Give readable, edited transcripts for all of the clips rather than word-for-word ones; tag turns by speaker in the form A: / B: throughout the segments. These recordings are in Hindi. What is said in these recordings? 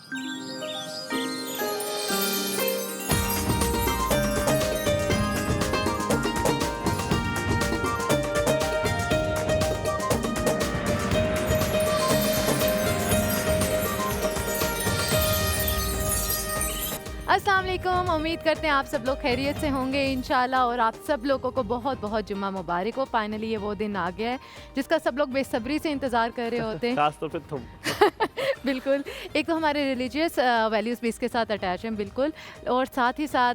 A: अस्सलाम वालेकुम, उम्मीद करते हैं आप सब लोग खैरियत से होंगे इंशाल्लाह और आप सब लोगों को बहुत बहुत जुम्मा मुबारक हो। फाइनली ये वो दिन आ गया है जिसका सब लोग बेसब्री से इंतज़ार कर रहे होते हैं।
B: खास तौर पे तुम।
A: बिल्कुल, एक तो हमारे रिलीजियस वैल्यूज़ भी इसके साथ अटैच हैं बिल्कुल, और साथ ही साथ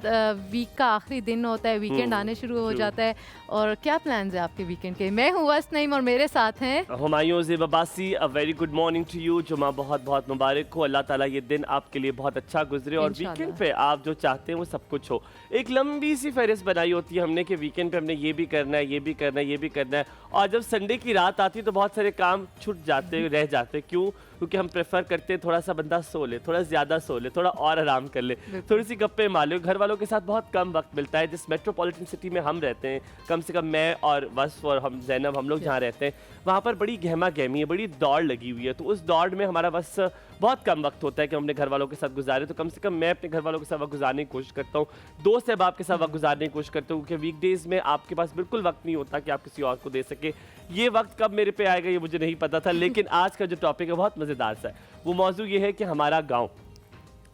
A: वीक का आखिरी दिन होता है, वीकेंड आने शुरू हो जाता है। और क्या प्लान्स हैं आपके वीकेंड के? मैं हूँ वस्त नईम और मेरे साथ हैं
B: Humayun Zeb Abbasi. A very good morning to you. जुमा बहुत बहुत मुबारक हो। अल्लाह ताला ये दिन आपके लिए बहुत अच्छा गुजरे और वीकेंड पे आप जो चाहते हैं वो सब कुछ हो। एक लंबी सी फहरिस्त बनाई होती है हमने कि वीकेंड पे हमने ये भी करना है, ये भी करना है, ये भी करना है, और जब संडे की रात आती है तो बहुत सारे काम छूट जाते रह जाते। क्यों? क्योंकि हम प्रेफर करते हैं थोड़ा सा बंदा सो ले, थोड़ा ज़्यादा सो ले, थोड़ा और आराम कर ले, थोड़ी सी गप्पे मार ले। घर वालों के साथ बहुत कम वक्त मिलता है। जिस मेट्रोपॉलिटन सिटी में हम रहते हैं, कम से कम मैं और वस्फ और हम जैनब, हम लोग जहाँ रहते हैं वहाँ पर बड़ी गहमा गहमी है, बड़ी दौड़ लगी हुई है। तो उस दौड़ में हमारा बस बहुत कम वक्त होता है कि हम अपने घर वालों के साथ गुजारें। तो कम से कम मैं अपने घर वालों के साथ वक्त गुजारने की कोशिश करता हूँ, दोस्त अहबाब के साथ वक्त गुजारने की कोशिश करता हूँ, क्योंकि वीकडेज़ में आपके पास बिल्कुल वक्त नहीं होता कि आप किसी और को दे सके। ये वक्त कब मेरे पे आएगा ये मुझे नहीं पता था, लेकिन आज का जो टॉपिक है बहुत मज़ेदार सा है। वो मौजू ये है कि हमारा गाँव,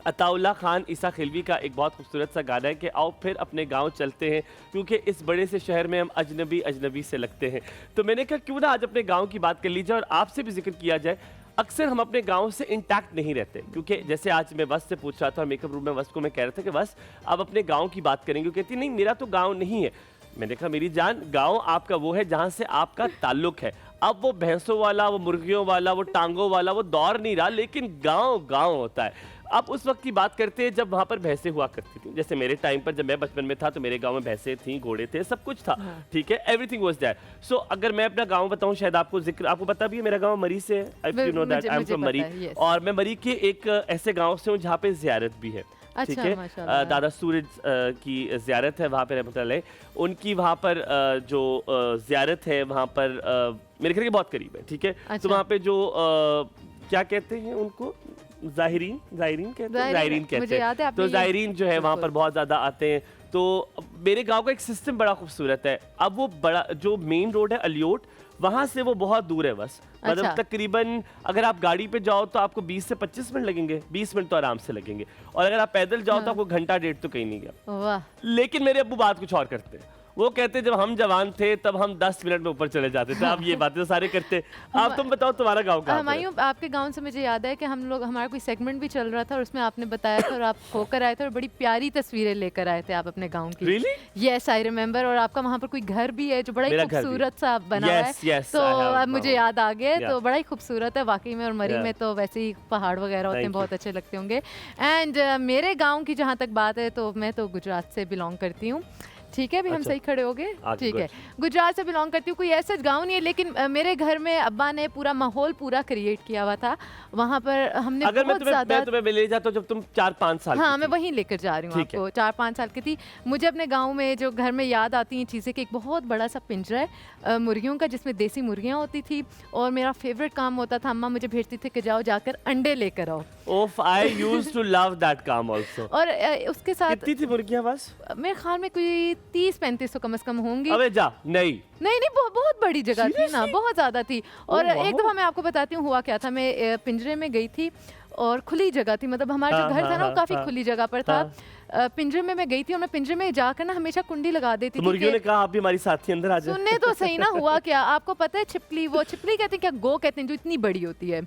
B: अताउल्ला खान ईसा खिलवी का एक बहुत खूबसूरत सा गाना है कि आओ फिर अपने गांव चलते हैं, क्योंकि इस बड़े से शहर में हम अजनबी अजनबी से लगते हैं। तो मैंने कहा क्यों ना आज अपने गांव की बात कर ली जाए और आपसे भी जिक्र किया जाए। अक्सर हम अपने गांव से इंटैक्ट नहीं रहते, क्योंकि जैसे आज मैं वस्त से पूछ रहा था मेकअप रूम में, वस्त को मैं कह रहा था कि वस्त आप अपने गाँव की बात करेंगे। कहती नहीं मेरा तो गाँव नहीं है। मैंने कहा मेरी जान, गाँव आपका वो है जहाँ से आपका ताल्लुक है। अब वो भैंसों वाला, वो मुर्गियों वाला, वो टांगों वाला वो दौर नहीं रहा, लेकिन गाँव गाँव होता है। अब उस वक्त की बात करते हैं जब वहाँ पर भैंसें हुआ करती थी। जैसे मेरे टाइम पर जब मैं बचपन में था तो मेरे गांव में भैंसें थी, घोड़े थे, सब कुछ था। ठीक है, एवरीथिंग वाज देयर। सो अगर मैं अपना गांव बताऊं, शायद आपको पता भी है मेरा गांव मरी से है। If you know that I am from मरी, और मैं मरी के एक ऐसे गाँव से हूँ जहाँ पे ज़ियारत भी है। ठीक है, दादा सूरज की ज़ियारत है वहाँ पे रहमतुल्लाह। उनकी वहाँ पर जो ज़ियारत है वहाँ पर मेरे घर के बहुत करीब है। ठीक है, तो वहाँ पे जो क्या कहते हैं उनको, जाहिरीन कहते हैं। तो जाहिरीन जो है वहाँ पर बहुत ज़्यादा आते हैं। तो मेरे गांव का एक सिस्टम बड़ा खूबसूरत है। अब वो बड़ा जो मेन रोड है अलियोट, वहाँ से वो बहुत दूर है बस। मतलब तकरीबन अगर आप गाड़ी पे जाओ तो आपको 20 से 25 मिनट लगेंगे, 20 मिनट तो आराम से लगेंगे, और अगर आप पैदल जाओ तो आपको घंटा डेढ़ तो कहीं नहीं गया। लेकिन मेरे अब्बू बात कुछ और करते हैं। वो कहते जब हम जवान थे तब हम 10 मिनट में ऊपर चले जाते थे। अब ये बातें तो सारे करते। अब तुम बताओ तुम्हारा गाँव कहाँ है?
A: आपके गाँव से मुझे याद है कि हमारा कोई सेगमेंट भी चल रहा था और उसमें आपने बताया था और आप होकर आए थे और बड़ी प्यारी तस्वीरें लेकर आए थे आप अपने गाँव की।
B: Really?
A: Yes, I remember. और आपका वहाँ पर कोई घर भी है जो बड़ा ही खूबसूरत सा बना हुआ है। तो अब मुझे याद आ गया। तो बड़ा ही खूबसूरत है वाकई में। और मरी में तो वैसे ही पहाड़ वगैरह होते हैं, बहुत अच्छे लगते होंगे। एंड मेरे गाँव की जहाँ तक बात है तो मैं तो गुजरात से बिलोंग करती हूँ। ठीक है, भी हम सही खड़े हो गए। ठीक है, गुजरात से बिलोंग करती हूँ। कोई ऐसा गांव नहीं है, लेकिन मेरे घर में अब्बा ने पूरा माहौल पूरा क्रिएट किया हुआ था। वहाँ पर हमने
B: अगर मैं तुम्हें ले जाता जब तुम 4-5 साल
A: हाँ, मैं वहीं लेकर जा रही हूँ आपको। 4-5 साल की थी। मुझे अपने गाँव में जो घर में याद आती हैं चीज़ें कि एक बहुत बड़ा सा पिंजरा है मुर्गियों का, जिसमें देसी मुर्गियाँ होती थी। और मेरा फेवरेट काम होता था, अम्मा मुझे भेजती थी कि जाओ जाकर अंडे लेकर आओ।
B: Oof, I used to love that काम आल्सो।
A: और उसके साथ
B: कितनी थी मुर्गियाँ बस?
A: मेरे ख्याल में कोई 30-35 तो कम से कम होंगी।
B: अबे जा, नहीं
A: बहुत बड़ी जगह थी ना, बहुत ज्यादा थी। और एक दफा मैं आपको बताती हूँ हुआ क्या था। मैं पिंजरे में गई थी और खुली जगह थी, मतलब हमारा जो घर था ना वो काफी खुली जगह पर था। पिंजरे में मैं गई थी और मैं पिंजरे में जाकर ना हमेशा कुंडी लगा देती थी।
B: मुर्गियों ने कहा आप भी हमारी साथी अंदर आ जाओ।
A: सुनने तो सही ना, हुआ क्या आपको पता है, छिपकली, वो छिपकली कहते हैं क्या, गो कहते हैं, जो इतनी बड़ी होती है।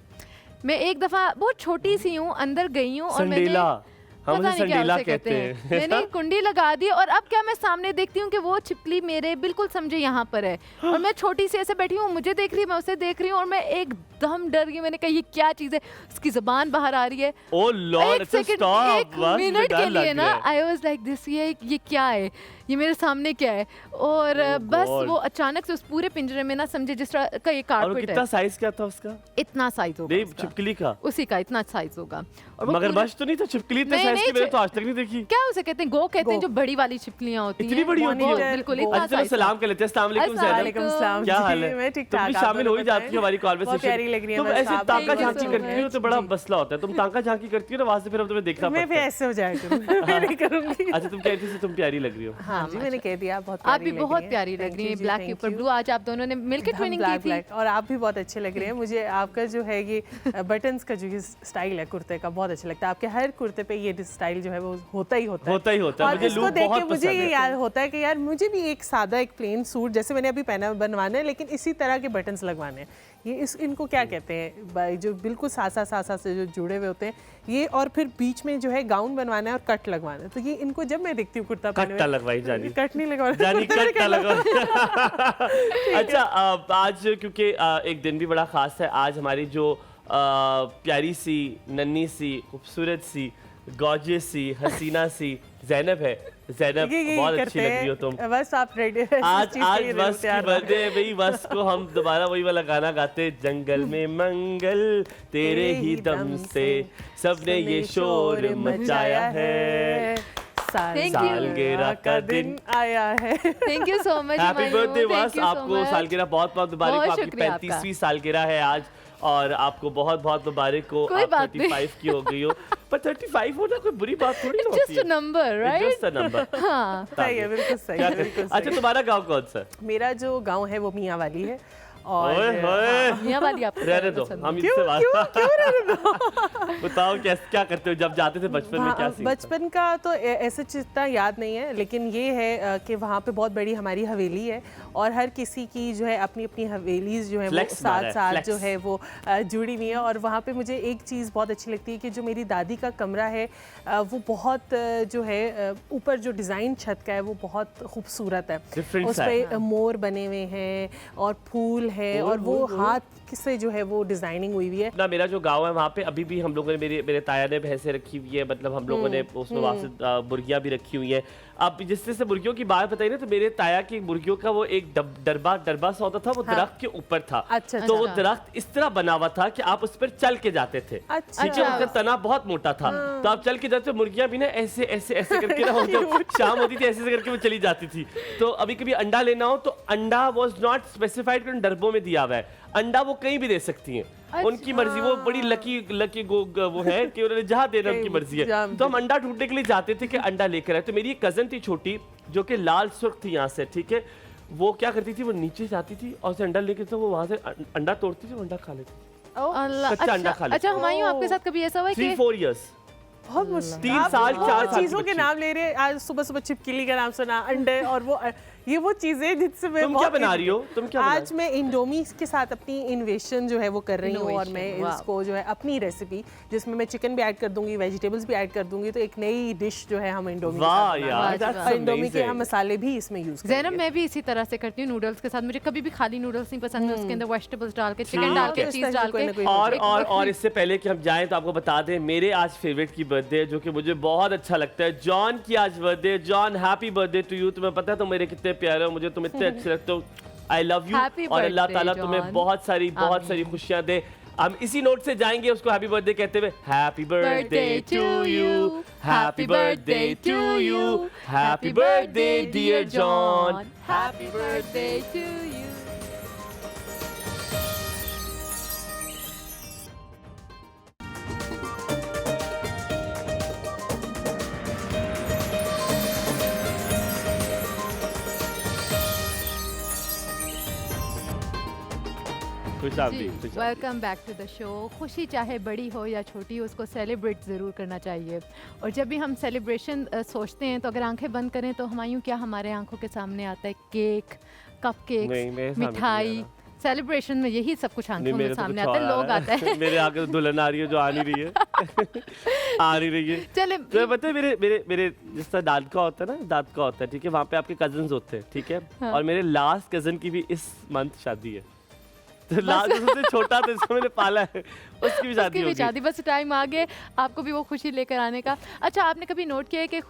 A: मैं एक दफा बहुत छोटी सी हूँ, अंदर गई हूँ और
B: हम उसे संडीला कहते हैं।
A: मैंने कुंडी लगा दी और अब क्या, मैं सामने देखती हूँ कि वो छिपकली मेरे बिल्कुल समझे यहाँ पर है और मैं छोटी सी ऐसे बैठी हूँ, मुझे देख रही है, मैं उसे देख रही हूँ और मैं एकदम डर गई। मैंने कहा ये क्या चीज है, उसकी जुबान बाहर आ रही है।
B: ओह लॉर्ड,
A: एक मिनट के लिए ना आई वाज लाइक दिस, ये क्या है, ये मेरे सामने क्या है, और बस वो अचानक से उस पूरे पिंजरे में ना समझे जिस तरह का ये कारपेट है।
B: कितना साइज क्या था उसका?
A: इतना साइज होगा
B: छिपकली का,
A: उसी का इतना साइज होगा।
B: मगरमच्छ तो नहीं था, छिपकली इतने साइज की मैंने तो आज तक नहीं देखी।
A: क्या उसे कहते हैं? गो कहते हैं, जो बड़ी वाली छिपकलियां होती हैं।
B: इतनी बड़ी होती है?
A: बिल्कुल इतना साइज।
B: सलाम कर लेते हैं। अस्सलाम वालेकुम ज़ैनब, क्या हाल है?
C: मैं ठीक
B: तुम
C: ठाक,
B: भी शामिल हो ही जाती हो हमारी कॉन्वर्सेशन। तुम ऐसे ताका झांकी करती हो तो बड़ा मसला होता है। तुम ताका झांकी करती हो ना, वहां से फिर हम तुम्हें देखना पड़ता है।
C: मैं भी ऐसे हो जाया करूं, मैं नहीं करूंगी।
B: अच्छा, तुम कह रही थी तुम प्यारी लग रही हो।
C: हाँ जी, मैंने कह दिया, बहुत
A: आप भी बहुत प्यारी लग रही हैं, ब्लैक के ऊपर ब्लू। आज आप दोनों ने मिलकर ट्विनिंग की थी,
C: और आप भी बहुत अच्छे लग रहे हैं। मुझे आपका जो है ये बटन्स का जो स्टाइल है कुर्ते का बहुत अच्छा लगता है। आपके हर कुर्ते पे ये स्टाइल जो है वो होता ही होता है।
B: मुझे
C: इसको देख के मुझे ये याद होता है कि यार मुझे भी एक सादा एक प्लेन सूट जैसे मैंने अभी पहना बनवाना है, लेकिन इसी तरह के बटन्स लगवाने हैं। ये इनको क्या कहते हैं, जो बिल्कुल सासा से जो जुड़े हुए होते हैं ये, और फिर बीच में जो है गाउन बनवाना है और कट लगवाना है। तो ये इनको जब मैं देखती हूँ कुर्ता पहने
B: कट लगवाई जानी,
C: कट नहीं लगवाना
B: जानी, कट लगवाई। अच्छा, आज क्योंकि एक दिन भी बड़ा खास है। आज हमारी जो प्यारी सी, नन्ही सी, खूबसूरत सी, गॉर्जियस सी, हसीना सी ज़ैनब है। ज़ैनब, बहुत अच्छी लग रही हो तुम।
C: बस आप रेडी।
B: आज बस की बर्थडे है भाई, बस को हम दोबारा वही वाला गाना गाते, जंगल में मंगल तेरे ही दम से सबने ये शोर मचाया है, सालगिरह का दिन आया है।
A: Thank you so much,
B: happy birthday बस। आपको सालगिरह बहुत बहुत मुबारक हो। आपकी 35वीं सालगिरह है आज, और आपको बहुत बहुत मुबारक हो। आप 35 की हो गई हो, पर 35 होना कोई बुरी बात थोड़ी होती है।
A: Just a number, right?
B: Just a number.
A: हाँ,
C: सही है, बिल्कुल सही है।
B: अच्छा, तुम्हारा गांव कौन सा?
C: मेरा जो गांव है वो मियां वाली है। और
A: मियां वाली आपको
B: रहने दो, हम इससे बात बताओ क्या करते हो जब जाते थे बचपन में? क्या
C: बचपन का तो ऐसे चित्ता याद नहीं है, लेकिन ये है कि वहाँ पे बहुत बड़ी हमारी हवेली है, और हर किसी की जो है अपनी अपनी हवेली जो है वो साथ साथ जो है वो जुड़ी हुई है। और वहाँ पे मुझे एक चीज़ बहुत अच्छी लगती है कि जो मेरी दादी का कमरा है वो बहुत जो है ऊपर जो डिज़ाइन छत का है वो बहुत खूबसूरत है। उस पर मोर बने हुए हैं और फूल है, और वो हाथ से जो है वो डिजाइनिंग हुई हुई है
B: ना। मेरा जो गांव है वहाँ पे अभी भी हम लोगों ने, मेरे ताया ने भैंसें रखी हुई है, मतलब हम लोगों ने उसमें वापस मुर्गियाँ भी रखी हुई हैं। अब जिससे से मुर्गियों की बात बताई ना, तो मेरे ताया की मुर्गियों का वो एक डरबा सा होता था, वो दरख्त के ऊपर था। तो वो दरख्त इस तरह बना हुआ था कि आप उस पर चल के जाते थे। ठीक है, उसका तना बहुत मोटा था, तो आप चल के जाते, मुर्गियाँ भी ना ऐसे ऐसे ऐसे करके ना, शाम होती थी ऐसे करके वो चली जाती थी। तो अभी कभी अंडा लेना हो तो अंडा वॉज नॉट स्पेसिफाइड कि डरबों में दिया हुआ है, अंडा वो कहीं भी दे सकती हैं। उनकी मर्जी, वो बड़ी लकी वो है कि उन्होंने जहाँ देना उनकी मर्जी है। तो हम अंडा ढूंढने के लिए जाते थे कि अंडा लेकर आए। तो मेरी एक कजन थी छोटी, जो कि लाल सुर्ख थी यहाँ से, ठीक है, वो क्या करती थी, वो नीचे जाती थी और उसे अंडा लेके, तो वो वहाँ से अंडा तोड़ती थी, अंडा खा लेती, कच्चा अंडा खा लेती।
A: अच्छा हुमायूं, आपके साथ कभी ऐसा हुआ है?
B: 3-4 इयर्स,
C: बहुत मुश्किल।
B: 3 साल 4 साल
C: चीजों के नाम ले रहे। आज सुबह सुबह छिपकली का नाम सुना, अंडे, और वो ये वो चीजें जिससे मैं
B: तुम क्या बना रही हो? तुम क्या
C: आज मैं इंडोमी के साथ अपनी इन्वेशन जो है वो कर रही हूँ, और मैं इसको जो है अपनी रेसिपी, जिसमें मैं चिकन भी ऐड कर दूंगी, वेजिटेबल्स भी ऐड कर दूंगी, तो एक नई डिश जो है हम इंडोमी इंडोमी के हम मसाले भी इसमें यूज करेंगे।
A: ज़ैनब, मैं भी इसी तरह से करती हूँ नूडल्स के साथ। मुझे कभी भी खाली नूडल्स नहीं पसंद है, उसके अंदर वेजिटेबल्स डाल के, चिकन डाल के, चीज डाल के।
B: और इससे पहले कि हम जाएं तो आपको बता दें, मेरे आज फेवरेट की बर्थडे है, जो कि मुझे बहुत अच्छा लगता है। जॉन की आज birthday. John, happy birthday to you. तुम्हें पता है तुम मेरे कितने प्यारे हो, मुझे तुम इतने अच्छे लगते हो। आई लव यू, और अल्लाह ताला तुम्हें बहुत सारी खुशियां दे। हम इसी नोट से जाएंगे उसको हैप्पी बर्थडे कहते हुए। Happy birthday to you, happy birthday to you, happy birthday dear John,
A: happy birthday to you. Welcome back to the show. खुशी चाहे बड़ी हो या छोटी हो, उसको सेलिब्रेट ज़रूर करना चाहिए। और जब भी हम सेलिब्रेशन सोचते हैं तो अगर आंखें बंद करें तो हुमायूं क्या हमारे आंखों के सामने आता है? केक, कपकेक्स, मिठाई। सेलिब्रेशन में यही सब कुछ आंखों में सामने आता है, लोग आता है।
B: मेरे आगे दुल्हन आ रही है जो आ नहीं रही है। आ नहीं रही है।
A: चले,
B: तो पता है मेरे जिस तरह दाद का होता है ना, दाद का होता है, ठीक है, वहाँ पे आपके कजन्स होते हैं, ठीक है, और मेरे लास्ट कजन की भी इस मंथ शादी है। तो लास्ट सबसे छोटा था जिसको मैंने पाला है, उसकी भी शादी होगी।
A: बस टाइम आ गया आपको भी वो खुशी लेकर आने का। अच्छा, आपने कभी नोट किया है कि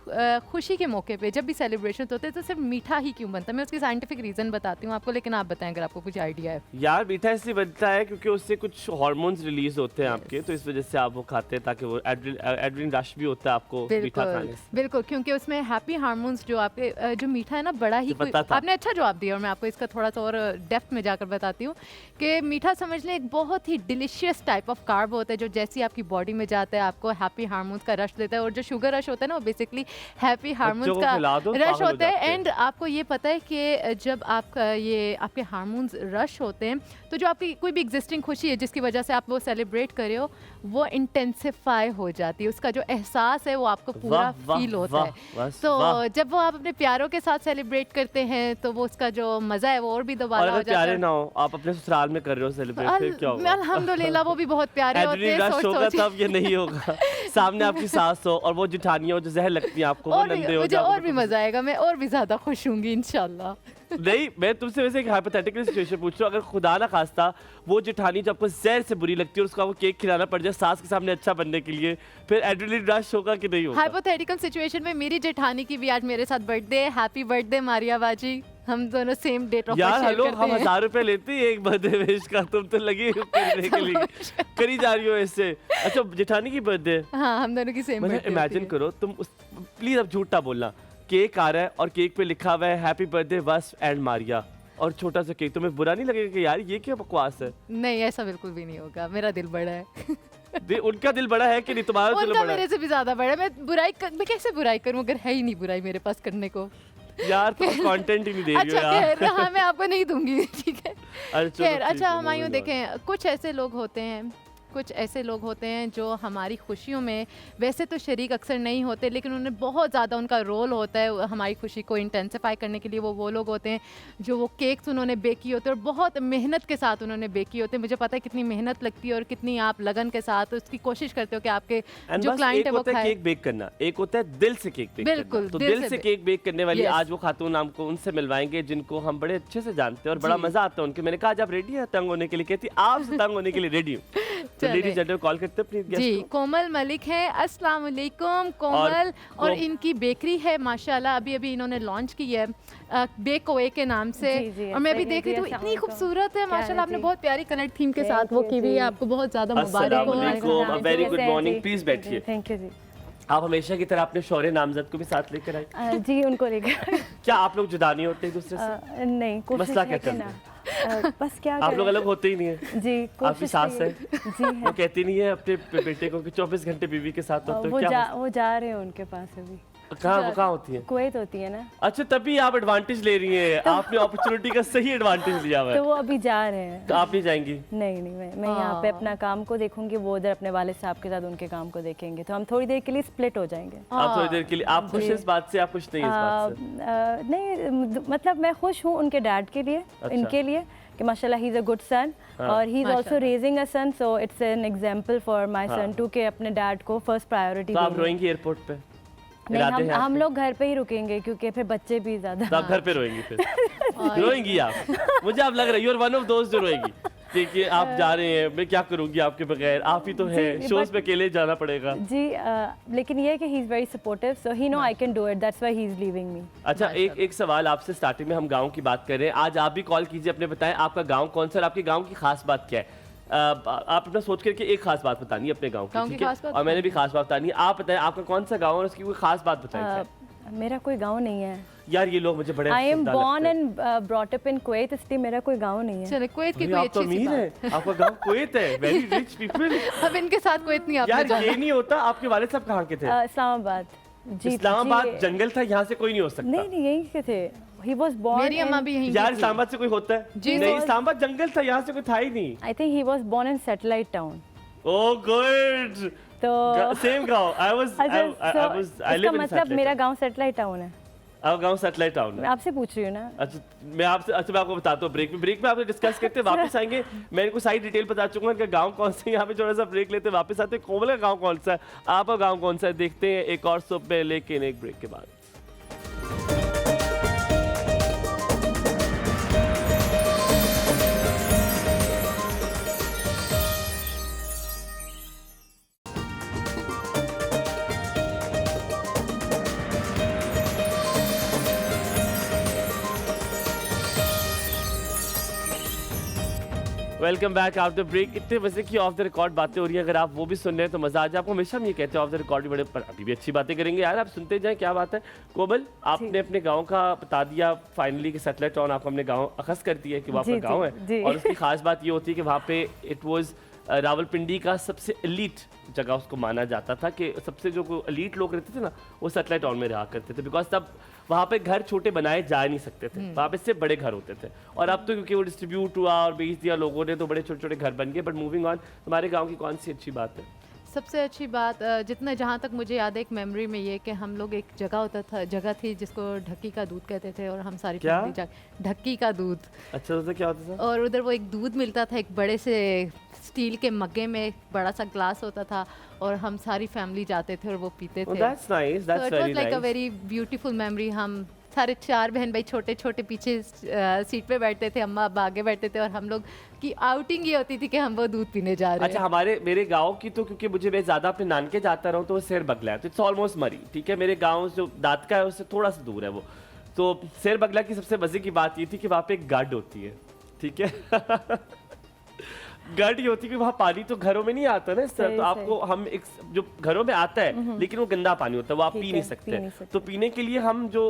A: खुशी के मौके पे जब भी सेलिब्रेशन होते हैं तो सिर्फ मीठा ही क्यों बनता है? मैं उसकी साइंटिफिक रीजन बताती हूँ आपको, लेकिन आप बताएं अगर आपको कुछ आइडिया है।
B: यार मीठा इसलिए बनता है क्योंकि उससे कुछ हार्मोन्स रिलीज होते हैं आपके, तो इस वजह से आप वो खाते हैं ताकि वो एड्रेनलिन रश भी होता है आपको मीठा खाने से।
A: बिल्कुल, क्योंकि उसमें हैप्पी हार्मोन्स जो आपके जो मीठा है ना बड़ा ही आपने अच्छा जवाब दिया, और मैं आपको इसका थोड़ा सा और डेप्थ में जाकर बताती हूँ कि मीठा समझ लें एक बहुत ही डिलीशियस टाइप ऑफ कार्ब होता है जो जैसी आपकी बॉडी में जाता है आपको हैप्पी हार्मोन्स का रश देता है, और जो शुगर रश होता है ना वो बेसिकली हैप्पी हार्मोन्स का रश होता है। एंड आपको ये पता है कि जब आपका ये आपके हार्मोन्स रश होते हैं तो जो आपकी कोई भी एग्जिस्टिंग खुशी है जिसकी वजह से आप वो सेलिब्रेट कर रहे हो वो इंटेंसिफाई हो जाती है, उसका जो एहसास है वो आपको पूरा फील होता है। तो जब वो आप अपने प्यारों के साथ सेलिब्रेट करते हैं तो वो उसका जो मजा है वो और भी दोबारा हो जाता है।
B: प्यारे ना हो, आप अपने ससुराल में कर रहे हो सेलिब्रेट, फिर क्या होगा?
A: अल्हम्दुलिल्लाह वो भी बहुत प्यारे होते हैं।
B: होगा तब ये नहीं होगा। सामने आपकी सास हो और वो जिठानियां जो जहर लगती हैं आपको, वो नंदे हो,
A: मुझे और भी मजा आएगा, मैं और भी ज्यादा खुश होंगी इंशाल्लाह।
B: नहीं, मैं तुमसे वैसे एक हाइपोथेटिकल सिचुएशन पूछ रहा हूँ, अगर खुदा ना खास्ता वो जिठानी जो आपको जहर से बुरी लगती है और उसका वो केक खिलाना पड़ जाए सास के सामने अच्छा बनने के लिए, फिर एड्रेनलिन रश होगा कि नहीं होगा?
A: हाइपोथेटिकल सिचुएशन में मेरी जेठानी की भी आज मेरे साथ बर्थडे है। हैप्पी बर्थडे मारिया बाजी, हम दोनों सेम डेट ऑफ बर्थ
B: यार हेलो, हम 1000 रुपए लेते हैं एक बर्थडे विश का, तुम तो लगी करने के लिए करी जा रही हो इससे। अच्छा, जेठानी की बर्थडे?
A: हाँ, हम दोनों की सेम बर्थडे।
B: इमेजिन करो तुम, प्लीज अब झूठा बोलना, केक आ रहा है और केक पे लिखा हुआ है हैप्पी बर्थडे वस एंड मारिया, और छोटा सा केक, तुम्हें बुरा नहीं लगेगा कि यार ये क्या बकवास है?
A: नहीं, ऐसा बिल्कुल भी नहीं होगा, मेरा दिल बड़ा है।
B: उनका दिल बड़ा है कि नहीं? तुम्हारा दिल बड़ा है?
A: मेरे से भी ज्यादा बड़ा है। मैं कैसे बुराई करूं अगर है ही नहीं बुराई मेरे पास करने को?
B: यार तुम कंटेंट ही नहीं दे रही हो यार।
A: अच्छा, हाँ, मैं आपको नहीं दूंगी, ठीक है। अच्छा, हमायूं देखें, कुछ ऐसे लोग होते हैं जो हमारी खुशियों में वैसे तो शरीक अक्सर नहीं होते, लेकिन उन्हें बहुत ज़्यादा उनका रोल होता है हमारी खुशी को इंटेंसिफाई करने के लिए। वो लोग होते हैं जो वो केक्स उन्होंने बेक किए होते हैं और बहुत मेहनत के साथ उन्होंने बेक किए होते हैं। मुझे पता है कितनी मेहनत लगती है और कितनी आप लगन के साथ उसकी कोशिश करते हो कि आपके जो क्लाइंट है वो खाए।
B: केक बेक करना एक होता है दिल से केक बेक
A: बिल्कुल,
B: तो दिल से केक बेक करने वाली आज वो खातून हमको उनसे मिलवाएंगे जिनको हम बड़े अच्छे से जानते हैं और बड़ा मजा आता है उनके। मैंने कहा आप रेडी है तंग होने के लिए? कहती आपसे तंग होने के लिए रेडी हूँ। तो लेडीज जनरल कॉल करते हैं
A: जी, कोमल मलिक है। अस्सलाम वालेकुम कोमल, और इनकी बेकरी है माशाल्लाह, अभी इन्होंने लॉन्च की है बेक ओए के नाम से। और मैं भी देख रही थी इतनी खूबसूरत है माशाल्लाह, आपने बहुत प्यारी कलर थीम के साथ वो की हुई है। आपको बहुत ज्यादा मुबारक हो।
B: वेरी गुड मॉर्निंग, प्लीज बैठिए।
D: थैंक यू जी।
B: आप हमेशा की तरह अपने शौर्य नामजद को भी साथ लेकर आए?
D: जी, उनको लेकर।
B: क्या आप लोग जुदा नहीं होते एक दूसरे से?
D: नहीं,
B: मसला क्या चल रहा है?
D: बस क्या
B: आप लोग अलग होते ही नहीं है?
D: जी,
B: आपकी सास है
D: जी है।
B: वो कहती नहीं है अपने बेटे को कि 24 घंटे बीवी के साथ होते हो? क्या
D: वो जा रहे हैं उनके पास अभी।
B: कहाँ होती है?
D: कुवैत होती है ना।
B: अच्छा, तभी आप एडवांटेज ले रही हैं। आपने अपॉर्चुनिटी का सही एडवांटेज लिया हुआ है।
D: तो वो अभी जा रहे हैं।
B: तो आप नहीं जाएंगी?
D: नहीं, मैं यहाँ पे अपना काम को देखूंगी, वो उधर अपने वाले साहब के साथ उनके काम को देखेंगे, तो हम थोड़ी देर के लिए स्प्लिट हो जाएंगे।
B: आप थोड़ी देर के लिए, आप खुश इस बात से? आप खुश नहीं इस बात से?
D: नहीं, मतलब मैं खुश हूँ उनके डैड के लिए, इनके लिए कि माशाल्लाह he is a good son और he is also raising a son, so it's an example for my son to के अपने डैड को फर्स्ट प्रायोरिटी।
B: तो आप रोएंगी एयरपोर्ट पे?
D: नहीं, हम लोग घर पे ही रुकेंगे क्योंकि फिर बच्चे भी ज्यादा।
B: तो आप घर पे रोएंगी फिर? रोएंगी आप? मुझे आप लग रहा है यू आर वन ऑफ दोस्त जो रोएगी कि आप जा रहे हैं, मैं क्या करूंगी आपके बगैर, आप ही तो हैं, शोज पे अकेले जाना पड़ेगा।
D: जी, लेकिन ये है कि he is very supportive, so he know I can do it, that's why he is leaving me.
B: अच्छा, एक सवाल आपसे, स्टार्टिंग में हम गांव की बात कर रहे हैं, आज आप भी कॉल कीजिए, अपने बताएं आपका गांव कौन सा और आपके गांव की खास बात क्या है? आप अपना सोच करके एक खास बात बतानी है अपने गांव की, ठीक है? और मैंने भी खास बात बतानी है। आप बताएं आपका कौन सा गांव और उसकी कोई खास बात बताएं।
D: मेरा कोई गांव नहीं है
B: यार, ये लोग मुझे बड़े
D: I am born and brought up in Kuwait, इसलिए मेरा कोई गांव नहीं है।
A: चले, कुवैत की कोई अच्छी सी बात
B: है। आपका गांव कुवैत है, वेरी रिच पीपल।
A: अब इनके साथ कुवैत नहीं आपने
B: यार ये नहीं होता। आपके वाले साहब कहाँ के थे?
D: इस्लामाबाद।
B: इस्लामाबाद जंगल था, यहाँ से कोई नहीं हो सकता।
D: नहीं, यहीं के थे। He was born
A: मेरी अम्मा भी यहीं।
B: यार इस्लामाबाद से कोई होता है? नहीं, इस्लामाबाद जंगल था, यहाँ से कोई था ही नहीं।
D: I think he was born in satellite town.
B: Oh good.
D: तो
B: सेम गांव। I live in
D: मतलब मेरा गांव सैटेलाइट टाउन है।
B: अब गांव सैटेलाइट टाउन है।
D: मैं आपसे पूछ रही हूँ ना।
B: अच्छा, मैं आपको बताता हूँ ब्रेक में आपसे डिस्कस करते, वापस आएंगे। मैं इनको सारी डिटेल बता चुका हूँ इनका गांव कौन सा है। यहाँ पे थोड़ा सा ब्रेक लेते, वापस आते। कोमल का गांव कौन सा है, आपका गांव कौन सा है, देखते हैं एक और सुबह में, लेकिन एक ब्रेक के बाद। Welcome back after break. इतने मजे की ऑफ द रिकॉर्ड बातें हो रही है, अगर आप वो भी सुन रहे हैं तो मजा आ जाए आपको। हमेशा हम ये कहते हैं ऑफ द रिकॉर्ड भी बड़े, पर अभी भी अच्छी बातें करेंगे यार, आप सुनते जाएं, क्या बात है। कोमल, आपने अपने गांव का बता दिया फाइनली कि सैटेलाइट टाउन आपको अपने गांव अखस करती है कि वो आपका गांव है, और उसकी खास बात ये होती है कि वहाँ पे इट वाज रावलपिंडी का सबसे एलीट जगह उसको माना जाता था, कि सबसे जो एलीट लोग रहते थे ना वो सैटेलाइट टाउन में रहा करते थे, बिकॉज तब वहाँ पे घर छोटे बनाए जा नहीं सकते थे, वहाँ पे सिर्फ बड़े घर होते थे। और अब तो क्योंकि वो डिस्ट्रीब्यूट हुआ और बेच दिया लोगों ने, तो बड़े छोटे छोटे घर बन गए। बट मूविंग ऑन, तुम्हारे गाँव की कौन सी अच्छी बात है?
A: सबसे अच्छी बात जितना जहाँ तक मुझे याद है एक मेमोरी में ये कि हम लोग एक जगह थी जिसको ढक्की का दूध कहते थे, और हम सारी फैमिली ढक्की का दूध। अच्छा, तो क्या होता था? और उधर वो एक दूध मिलता था, एक बड़े से स्टील के मग्गे में एक बड़ा सा ग्लास होता था, और हम सारी फैमिली जाते थे और वो पीते थे।
B: That's nice, that's very nice.
A: Like a very beautiful memory. हम सारे 4 बहन भाई छोटे छोटे पीछे सीट पे बैठते थे, अम्मा अब्बा आगे बैठते थे, और हम लोग की आउटिंग ये होती थी कि हम वो दूध पीने जा रहे हैं।
B: अच्छा, मेरे गांव की तो क्योंकि मुझे मैं ज्यादा अपने नानके जाता रहूं तो वो शेर बगला है, तो इट्स ऑलमोस्ट मरी, ठीक है। मेरे गांव जो दादका है उससे थोड़ा सा दूर है वो। तो शेर बगला की सबसे मजे की बात ये थी कि वहाँ पे एक गार्ड होती है, ठीक है। गार्ड ये होती है कि वहाँ पानी तो घरों में नहीं आता ना इस तरह, तो आपको हम एक जो घरों में आता है लेकिन वो गंदा पानी होता है, वो आप पी नहीं सकते। तो पीने के लिए हम जो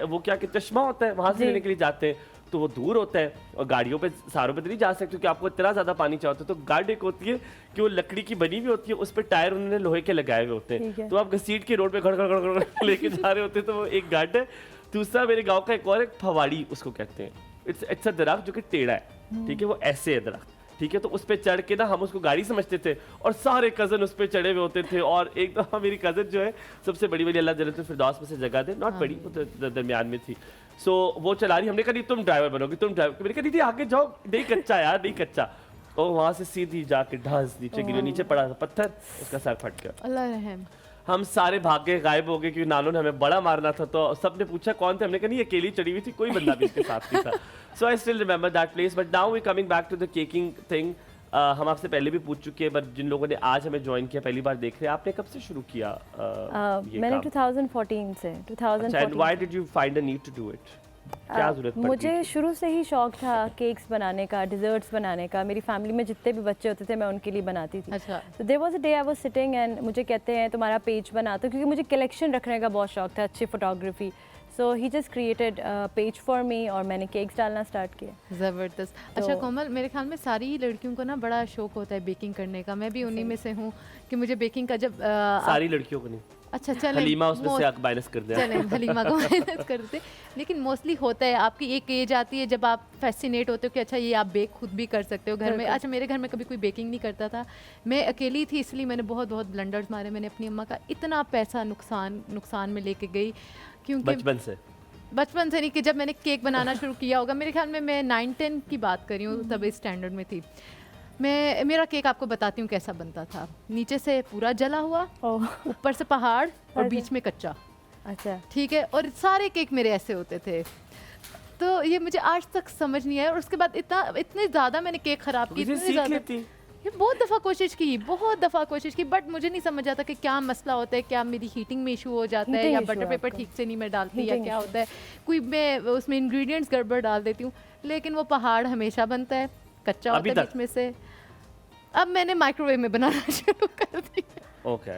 B: वो क्या कि चश्मा होता है वहां से लेने के लिए जाते हैं, तो वो दूर होता है और गाड़ियों पे सारों पे तो नहीं जा सकते क्योंकि आपको इतना ज्यादा पानी चाहिए होता है। तो गार्ड एक होती है कि वो लकड़ी की बनी हुई होती है, उस पर टायर उन्होंने लोहे के लगाए हुए होते हैं, तो आप घसीट के रोड पे घड़ घड़ घड़ घड़ लेके जा रहे होते हैं, तो वो एक गार्ड है। दूसरा मेरे गाँव का एक और एक फवाड़ी उसको कहते हैं, इट्स अ दरख्त जो कि टेढ़ा है, ठीक है, वो ऐसे है दरख्त, ठीक है। तो उस पे चढ़ के ना हम उसको गाड़ी समझते थे और सारे कजन उस पे चढ़े हुए होते थे। और एक दफा मेरी कजन जो है सबसे बड़ी वाली, अल्लाह जन्नत में फिरदौस में से जगह दे, नॉट बड़ी, वो दरमियान में थी। सो वो चला रही, हमने कहा नहीं तुम ड्राइवर बनोगी, तुम ड्राइवर। मैंने कहा दीदी आगे जाओ, नहीं कच्चा यार, नहीं कच्चा। और वहां से सीधी जाके ढास नीचे गिरे, नीचे पड़ा था पत्थर, उसका सर फट गया।
A: अल्लाह रहम।
B: हम सारे भाग गए, गायब हो गए क्योंकि नानू ने हमें बड़ा मारना था। तो सबने पूछा कौन थे, हमने कहा नहीं अकेली चढ़ी हुई थी, कोई बंदा भी इसके साथ नहीं था। So I still remember that place. But now we coming back to the caking thing. हम आपसे पहले भी पूछ चुके हैं, बट जिन लोगों ने आज हमें ज्वाइन किया पहली बार देख रहे हैं, आपने कब से शुरू किया ये
D: मैंने
B: काम?
D: 2014 से 2014।
B: And why did you find a need to do it? क्या जरूरत पड़ी?
D: मुझे शुरू से ही शौक था केक्स बनाने का, डिजर्ट्स बनाने का। मेरी फैमिली में जितने भी बच्चे होते थे मैं उनके लिए बनाती थी।
A: अच्छा।
D: तो there was a day I was sitting and मुझे कहते हैं तुम्हारा पेज बना दो, क्योंकि मुझे कलेक्शन रखने का बहुत शौक था, अच्छी photography. So he just created page for me और मैंने केक्स डालना स्टार्ट किया।
A: ज़बरदस्त। अच्छा कोमल, मेरे ख्याल में सारी ही लड़कियों को ना बड़ा शौक होता है बेकिंग करने का। मैं भी उन्हीं में से हूँ कि मुझे बेकिंग का जब
B: सारी लड़कियों को नहीं,
A: अच्छा चलें,
B: हलीमा उसमें से माइनस कर दे,
A: चलें हलीमा को माइनस कर देते, लेकिन मोस्टली होता है। आपकी एक एज आती है जब आप फैसिनेट होते हो कि अच्छा ये आप बेक खुद भी कर सकते हो घर में। अच्छा मेरे घर में कभी कोई बेकिंग नहीं करता था, मैं अकेली थी, इसलिए मैंने बहुत बहुत ब्लंडर्स मारे। मैंने अपनी अम्मा का इतना पैसा नुकसान में लेके गई, क्योंकि बचपन से नहीं कि जब मैंने केक बनाना शुरू किया होगा, मेरे ख्याल में मैं 9-10 की बात कर रही हूँ, तब इस स्टैंडर्ड में थी। मेरा केक आपको बताती हूँ कैसा बनता था। नीचे से पूरा जला हुआ, ऊपर से पहाड़ और बीच में कच्चा। अच्छा ठीक है, और सारे केक मेरे ऐसे होते थे। तो ये मुझे आज तक समझ नहीं आया। और उसके बाद इतने ज़्यादा मैंने केक ख़राब किए, ये बहुत दफ़ा कोशिश की, बट मुझे नहीं समझ आता कि क्या मसला होता है, क्या मेरी हीटिंग में इशू हो जाता है, या बटर पेपर ठीक से नहीं मैं डालती, या क्या होता है, कोई मैं उसमें इंग्रेडिएंट्स गड़बड़ डाल देती हूँ। लेकिन वो पहाड़ हमेशा बनता है, कच्चा होता है बीच में से। अब मैंने माइक्रोवेव में बनाना शुरू कर दिया।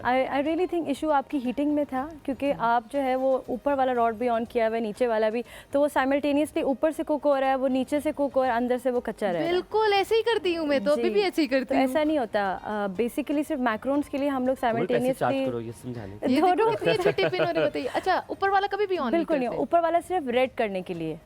D: आई रियली थिंक इशू आपकी हीटिंग में था, क्योंकि आप जो है वो ऊपर वाला रॉड भी ऑन किया हुआ है, नीचे वाला भी, तो वो साइमल्टेनियसली ऊपर से कुक हो रहा है, वो नीचे से कुक हो रहा है, अंदर से वो कच्चा रहा है।
A: बिल्कुल ऐसे ही करती हूँ मैं, तो अभी भी ऐसे ही करती हूँ।
D: ऐसा नहीं होता, बेसिकली सिर्फ मैक्रोन्स के लिए हम लोग साइमल्टेनियसली।
A: अच्छा ऊपर वाला कभी भी ऑन?
D: बिल्कुल नहीं, ऊपर वाला सिर्फ रेड करने के लिए,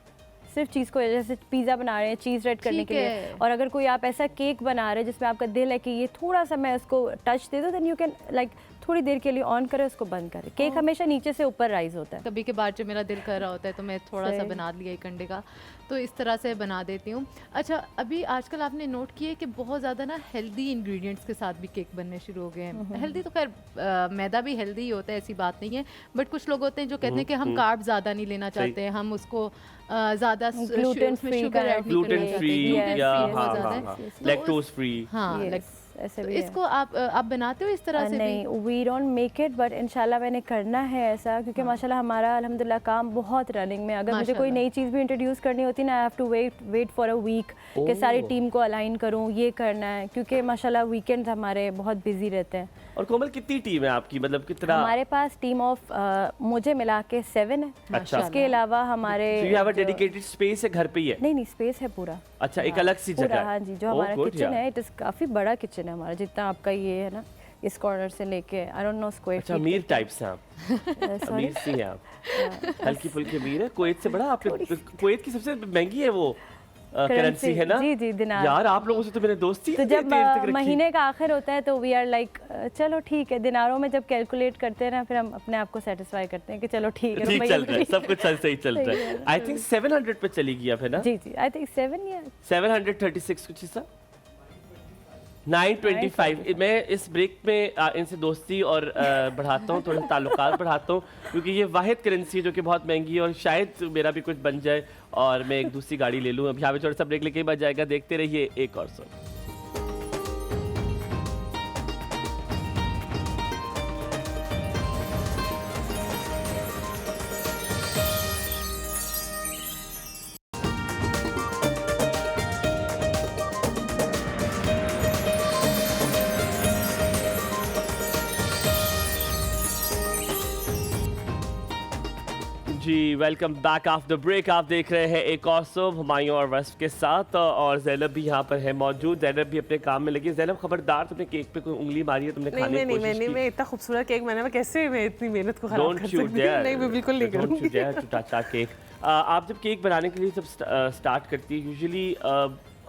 D: सिर्फ चीज़ को, जैसे पिज़्ज़ा बना रहे हैं चीज़ रेड करने के लिए। और अगर कोई आप ऐसा केक बना रहे हैं जिसमें आपका दिल है कि ये थोड़ा सा मैं इसको टच दे दूँ, देन यू कैन लाइक थोड़ी देर के लिए ऑन करें, उसको बंद करें। केक हमेशा नीचे से ऊपर राइज होता है।
A: कभी के बाद जब मेरा दिल कर रहा होता है तो मैं थोड़ा सा बना लिया एक अंडे का, तो इस तरह से बना देती हूँ। अच्छा अभी आजकल आपने नोट किया है कि बहुत ज़्यादा ना हेल्दी इंग्रेडिएंट्स के साथ भी केक बनने शुरू हो गए हैं। हेल्दी तो खैर मैदा भी हेल्दी ही होता है, ऐसी बात नहीं है, बट कुछ लोग होते हैं जो कहते हैं कि हम कार्ब ज़्यादा नहीं लेना चाहते, हम उसको ज़्यादा
D: ग्लूटेन फ्री,
B: लैक्टोज फ्री,
D: ऐसे भी
A: इसको आप बनाते हो इस तरह से?
D: नहीं, we don't make it, but इंशाल्लाह मैंने करना है ऐसा, क्योंकि माशाल्लाह हमारा अल्हम्दुलिल्लाह काम बहुत रनिंग में। अगर मुझे कोई नई चीज़ भी इंट्रोड्यूस करनी होती ना, I have to wait for a week कि सारी टीम को अलाइन करूँ, ये करना है, क्योंकि माशाल्लाह वीकेंड्स हमारे बहुत बिजी रहते हैं।
B: और कोमल कितनी टीम है आपकी, मतलब कितना?
D: हमारे पास टीम ऑफ मुझे मिला के 7 है।
B: अच्छा।
D: इसके अलावा हमारे
B: you have a dedicated space है घर पे ही है?
D: नहीं, स्पेस है पूरा।
B: अच्छा, एक अलग सी जगह?
D: हाँ जी, जो हमारा किचन है, इट इज काफी बड़ा किचन है हमारा, जितना आपका ये है ना, इस कॉर्नर से लेके I don't know square
B: feet. अच्छा, अमीर टाइप्स हैं आप? अमीर सी हैं आप? हल्की फुल्की अमीर है। कुवैत से बड़ा आपने, कुवैत की सबसे महंगी है वो करेंसी है ना?
D: जी, दिनार।
B: यार आप लोगों से तो मेरे दोस्ती।
D: तो जब महीने का आखिर होता है तो वी आर लाइक चलो ठीक है, दिनारों में जब कैलकुलेट करते हैं ना, फिर हम अपने आप को सेटिस्फाई करते हैं कि चलो ठीक है,
B: चल रहा है, सब कुछ सही चल रहा है। आई थिंक 700 पे चली गई है ना?
D: जी, आई थिंक
B: 736 कुछ ऐसा। 925। मैं इस ब्रेक में इनसे दोस्ती और बढ़ाता हूँ, थोड़ा ताल्लुकात बढ़ाता हूँ, क्योंकि ये वाहिद करेंसी है जो कि बहुत महंगी है, और शायद मेरा भी कुछ बन जाए और मैं एक दूसरी गाड़ी ले लूँ। अब यहाँ पे थोड़ा सा ब्रेक लेके बच जाएगा। देखते रहिए एक और सो। जी, वेलकम बैक आफ्टर ब्रेक। आप देख रहे हैं एक और सुबह हुमायूं और वस्फ के साथ, और ज़ैनब भी यहाँ पर है मौजूद। ज़ैनब भी अपने काम में लगी। ज़ैनब खबरदार, तुमने केक पे कोई उंगली मारी है, तुमने खाने की कोशिश की?
C: मैं इतना खूबसूरत केक बनाया, मैं कैसे मैं इतनी मेहनत को खराब कर सकती हूं? नहीं, मैं बिल्कुल नहीं करूंगी।
B: टूटा केक। आप जब केक बनाने के लिए जब स्टार्ट करती है, यूजुअली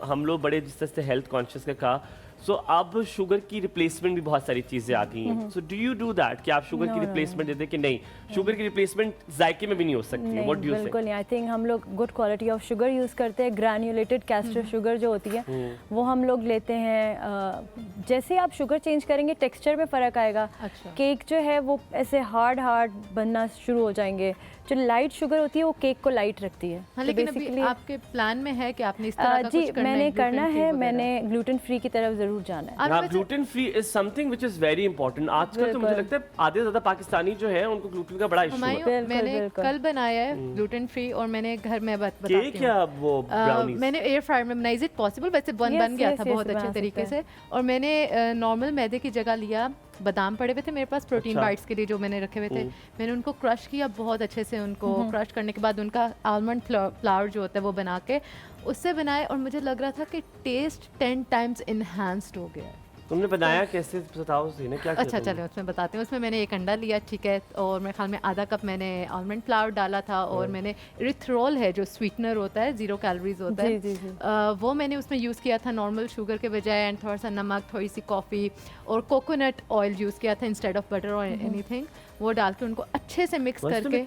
B: हम लोग बड़े जिस तरह से हेल्थ कॉन्शियस का कहा, सो अब शुगर की रिप्लेसमेंट भी बहुत सारी चीज़ें आ गई हैं। So do you do that कि आप शुगर की रिप्लेसमेंट दे दें कि नहीं, शुगर की रिप्लेसमेंट जायके में भी नहीं हो सकती है? व्हाट डू यू से?
D: बिल्कुल नहीं, आई थिंक हम लोग good quality of sugar use करते हैं। ग्रैन्युलेटेड कैस्टर शुगर जो होती है वो हम लोग लेते हैं। जैसे आप शुगर चेंज करेंगे टेक्सचर में फ़र्क आएगा।
A: अच्छा।
D: केक जो है वो ऐसे हार्ड बनना शुरू हो जाएंगे। जो लाइट शुगर होती है वो केक को लाइट रखती है।
A: हाँ, लेकिन अभी आपके प्लान में है कि आपने इस तरह का कुछ करना है?
D: मैंने करना है, मैंने ग्लूटेन फ्री की तरफ जरूर जाना है।
B: Gluten free is something which is very important. आजकल तो मुझे लगता है आधे से ज्यादा पाकिस्तानी जो है उनको ग्लूटेन का बड़ा इशू है।
A: मैंने कल बनाया है ग्लूटेन फ्री, और मैंने घर में बताती हूं।
B: क्या वो ब्राउनीज
A: मैंने एयर फ्रायर में बनाई। Is it possible? वैसे बन गया था बहुत अच्छे तरीके से। और मैंने नॉर्मल मैदे की जगह लिया, बादाम पड़े हुए थे मेरे पास प्रोटीन बाइट्स के लिए जो मैंने रखे हुए थे, मैंने उनको क्रश किया बहुत अच्छे से। उनको क्रश करने के बाद उनका आलमंड फ्लावर जो होता है वो बना के उससे बनाए, और मुझे लग रहा था कि टेस्ट 10 टाइम्स इन्हांस्ड हो गया।
B: तुमने बनाया कैसे, बताओ सही ना क्या किया?
A: अच्छा चलो उसमें बताते हैं। उसमें मैंने एक अंडा लिया, ठीक है, और मेरे ख्याल में आधा कप मैंने आलमंड फ्लावर डाला था, और मैंने इरिथ्रोल है जो स्वीटनर होता है, 0 कैलोरीज होता है, जी। वो मैंने उसमें यूज़ किया था नॉर्मल शुगर के बजाय, एंड थोड़ा सा नमक, थोड़ी सी कॉफ़ी और कोकोनट ऑयल यूज़ किया था इंस्टेड ऑफ बटर और एनीथिंग। वो डाल के उनको अच्छे से मिक्स करके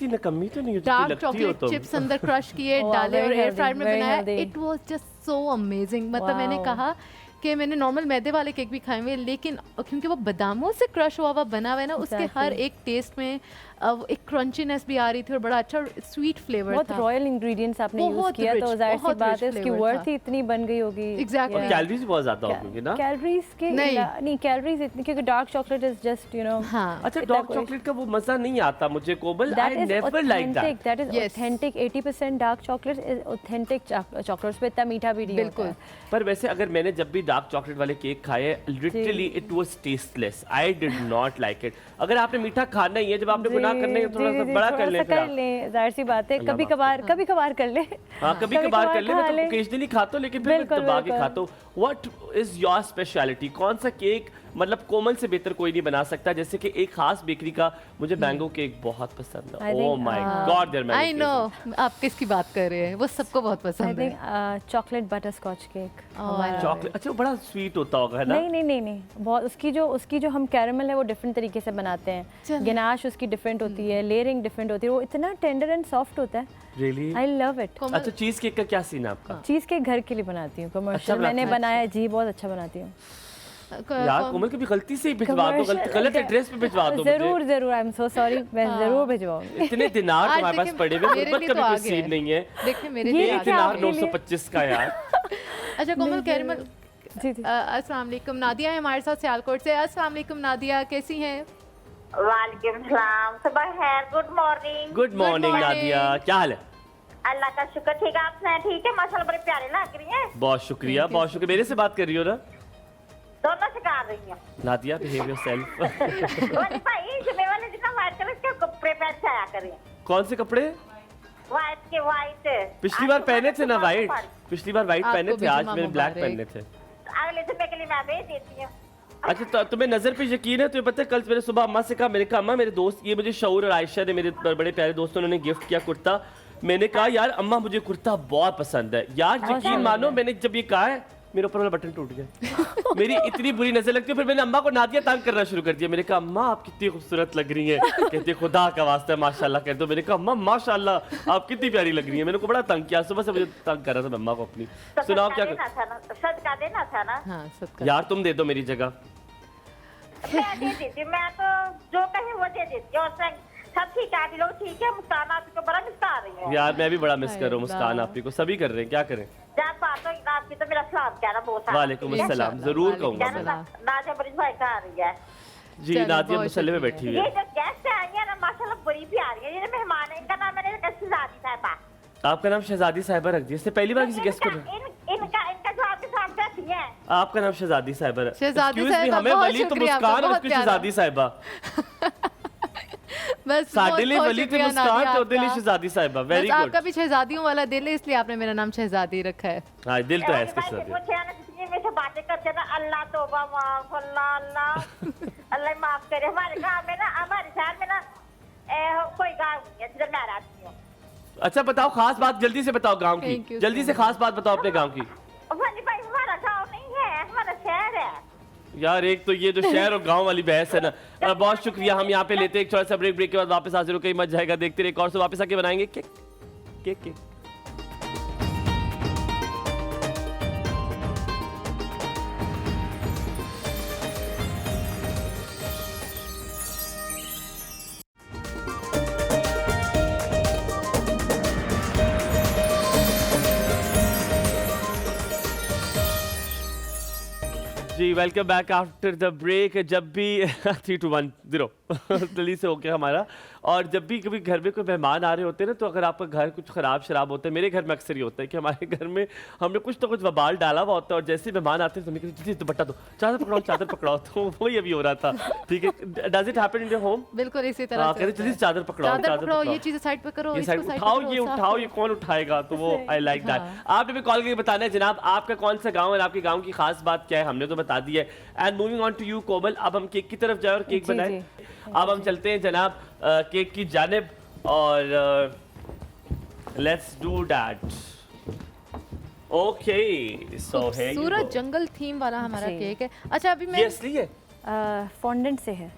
A: डार्क चॉकलेट चिप्स अंदर क्रश किए, डाले और एयर फ्रायर में बनाया। It was just so amazing. मतलब मैंने कहा कि मैंने नॉर्मल मैदे वाले केक भी खाए हुए, लेकिन क्योंकि वो बादामों से क्रश हुआ बना हुआ है ना, उसके हर एक टेस्ट में एक क्रंचीनेस भी आ रही थी और बड़ा अच्छा स्वीट फ्लेवर था।
D: बहुत रॉयल इंग्रेडिएंट्स आपने यूज किया, तो जाहिर सी बात है उसकी वर्थ ही इतनी बन गई होगी।
B: एग्जैक्टली। कैलोरीज भी बहुत ज्यादा होंगी ना?
D: कैलोरीज के नहीं, कैलोरीज इतनी, क्योंकि dark chocolate is just you know.
B: अच्छा, डार्क चॉकलेट का वो मजा नहीं आता मुझे Komal. I never like that.
D: That is authentic. 80% dark chocolate is authentic chocolates पे इतना मीठा भी नहीं होता है।
B: पर वैसे अगर मैंने जब भी डार्क चॉकलेट वाले केक खाए, literally it was tasteless. I did not like it. अगर आपने मीठा खाना ही है, जब आपने गुनाह करना है, थोड़ा सा बड़ा कर ले,
D: जाहिर सी बात है। कभी कभार कर ले।
B: हाँ, कभी कभार कर ले। मैं तो ओकेजनली खाता हूँ, लेकिन फिर दबा के खाता हूँ। What is your speciality? कौन सा केक मतलब कोमल से बेहतर कोई नहीं बना सकता? जैसे कि एक खास बेकरी का मुझे मैंगो केक बहुत पसंद है। Oh my god, there mango.
A: I know आप किसकी बात कर रहे हैं, वो सबको बहुत पसंद है।
D: Chocolate butterscotch cake.
B: Chocolate, अच्छा, बड़ा स्वीट होता होगा है ना?
D: नहीं, बहुत उसकी जो हम कैरेमल है वो डिफरेंट तरीके से बनाते हैं। गनाश उसकी डिफरेंट होती है, लेयरिंग डिफरेंट होती है, वो इतना टेंडर एंड सॉफ्ट होता है।
B: Really?
D: I love it.
B: अच्छा, चीज केक का क्या सीन है आपका?
D: चीज केक घर के लिए बनाती हूँ, कमर्शियल मैंने बनाया जी, बहुत अच्छा बनाती हूँ।
B: यार कोमल कभी गलती से ही भिजवा दो, गलत एड्रेस पे भिजवा दो।
D: जरूर, आई एम सो सॉरी, मैं जरूर भिजवाऊंगी।
B: इतने दिनार तुम्हारे पास पड़े हुए, गुर्बत का भी कोई सीन नहीं है।
A: देखिए मेरे
B: लिए दिनार 925 का यार।
A: अच्छा कोमल, कैरेमल
D: जी जी।
A: अस्सलाम वालेकुम, नादिया है हमारे साथ सियालकोट से। अस्सलाम वालेकुम नादिया, कैसी हैं?
E: वालेकुम सलाम, सुबह खैर, good morning.
B: Good morning Nadia, क्या हाल है?
E: अल्लाह का शुक्र, ठीक है, आप सुनाएं? ठीक है, माशाल्लाह बड़े प्यारे लग रही हैं।
B: बहुत शुक्रिया, बहुत शुक्रिया। मेरे से बात कर रही हो ना
E: दोनों से कर रही हूँ।
B: Nadia, behave yourself.
E: वाले भाई जुमे वाले दिन व्हाइट कलर के कपड़े पहन के आया करें।
B: कौन से कपड़े?
E: व्हाइट के व्हाइट।
B: पिछली बार पहने थे ना व्हाइट, पिछली बार व्हाइट
A: आपको
B: पहने थे,
A: भी
B: आज
A: जुमा
B: मैंने ब्लैक
A: मुबारक।
B: पहने थे।
E: अगले जुमे के लिए मैं भेज देती हूँ।
B: अच्छा, तो तुम्हें नजर पे यकीन है? तुम्हें पता है कल मैंने सुबह अम्मा से कहा, मैंने कहा अम्मा मेरे दोस्त, ये मुझे शऊर और आयशा ने, मेरे बड़े प्यारे दोस्तों ने गिफ्ट किया कुर्ता। मैंने कहा यार अम्मा मुझे कुर्ता बहुत पसंद है यार, यकीन मानो मैंने जब ये कहा है मेरे ऊपर वाला बटन टूट गया। मेरी इतनी बुरी नजर लगती है। फिर मैंने अम्मा को नादिया तंग करना शुरू कर दिया। मैंने कहा अम्मा आप कितनी खूबसूरत लग रही हैं। कहती खुदा का वास्ता है माशाल्लाह कह दो। मैंने कहा अम्मा माशाल्लाह आप कितनी प्यारी लग रही हैं। मैंने को बड़ा तंग किया, सुबह से मुझे तंग कर रहा था अम्मा को अपनी।
E: तो
B: सुनाओ क्या
E: देना था ना, सदका देना था ना।
A: हाँ, सबका।
B: यार तुम दे दो मेरी जगह।
E: मैं दे देती हूँ, मैं तो जो कहे वो दे देती हूँ। और सब ठीक है, लोग ठीक है। मुस्कान आपको बड़ा मिस कर रही है
B: यार मैं भी बड़ा मिस कर रहा हूँ मुस्कान आपी को, सभी कर रहे हैं, क्या करें।
E: जब बात होगी ना आपकी तो मेरा सलाम कहना बहुत सारा।
B: वालेकुम अस्सलाम, जरूर कहूँगा
E: कहना
B: मैं।
E: नाज़िया बड़ी भाई का आ रही है।
B: जी
A: चलो,
B: नादिया
A: बहुत
B: मुसल्ले में
A: शुक्रिया।
B: बैठी हुई
E: ये
B: है।
E: जो गेस्ट आई है ना माशाल्लाह बड़ी प्यारी है। ये मेहमान है, इनका नाम मैंने शहजादी साहिबा।
B: आपका नाम शहजादी साहिबा रख दिया, इससे पहली बार किसी गेस्ट को।
E: इनका जो आपके साथ बैठी है।
B: आपका नाम शहजादी साहिबा है।
A: शहजादी
B: Excuse me,
A: साहिबा,
B: हमें
A: बहुत
B: वली तो
A: शुक्रिया आपका,
B: मुस्कान और
A: बहुत
B: उसकी
A: प्यारा।
B: शहजादी साहिबा।
A: बस
B: साडे लिए
A: बहुत
B: वली थे
A: शुक्रिया
B: मुस्कान,
A: नादिया
B: तो उधर लिए
A: आपका।
B: शहजादी साहिबा। वेरी
A: बस
B: गुड।
A: आपका भी शहजादियों वाला दिल है, इसलिए आपने मेरा नाम शहजादी रखा है।
B: हाँ दिल तो है
E: और
B: इसके
E: भाई से
B: शहजादी।
E: पूछे ना, जितनी में से बातें करते ना, अल्लाह तौबा माफ, अल्लाह अल्लाह अल्लाह माफ करे। हमारे गाँव में ना, हमारे शहर में ना कोई गाँव नहीं है जिधर मैं रहती हूँ।
B: अच्छा बताओ खास बात, जल्दी से बताओ गांव
A: Thank
B: की,
A: you
B: जल्दी
A: so
B: से खास बात बताओ अपने गांव की।
E: वली भाई हमारा गाँव नहीं है, हमारा शहर है।
B: यार एक तो ये जो शहर और गांव वाली बहस है ना। बहुत शुक्रिया, हम यहाँ पे लेते हैं एक छोटा सा ब्रेक। ब्रेक के बाद वापस हाजिर हो, कहीं मच जाएगा, देखते रहे। एक और से वापस आके बनाएंगे केक केक केक। जी welcome back after the break. जब भी 3 2 1 0 जल्दी से हो गया हमारा। और जब भी कभी घर में कोई मेहमान आ रहे होते हैं ना, तो अगर आपका घर कुछ ख़राब शराब होता है, मेरे घर में अक्सर ये होता है कि हमारे घर में हमने कुछ तो कुछ वबाल डाला हुआ होता है। और जैसे मेहमान आते हैं तो हमें कहते दुपट्टा दो, चादर पकड़ाओ, चादर पकड़ाओ। तो वही अभी हो रहा था। ठीक है, does it happen in your home?
A: बिल्कुल इसी तरह से
B: कहते
A: होता
B: जल्दी
A: है।
B: से चादर पकड़ाओ,
A: चादर पकड़ो, ये
B: पकड़ाओ।
A: चीजें साइड पे करो,
B: ये
A: इसको
B: साइड
A: साइड
B: उठाओ,
A: पे
B: ये
A: करो,
B: उठाओ,
A: साफ
B: ये कौन उठाएगा? तो वो आई लाइक दैट।
A: हाँ।
B: आपने भी कॉल करके बताना है जनाब आपका कौन सा गांव है, आपके गांव की खास बात क्या है। हमने तो बता दी है। And moving on to you Komal, अब हम केक की तरफ जाए और केक
D: जी,
B: बनाएं।
D: जी।
B: अब हम चलते हैं जनाब केक की जानिब और let's do that. Okay so है
A: खूबसूरत जंगल थीम वाला हमारा
D: जी।
A: केक है। अच्छा अभी मैं
B: ये असली है?
D: फॉन्डेंट से है।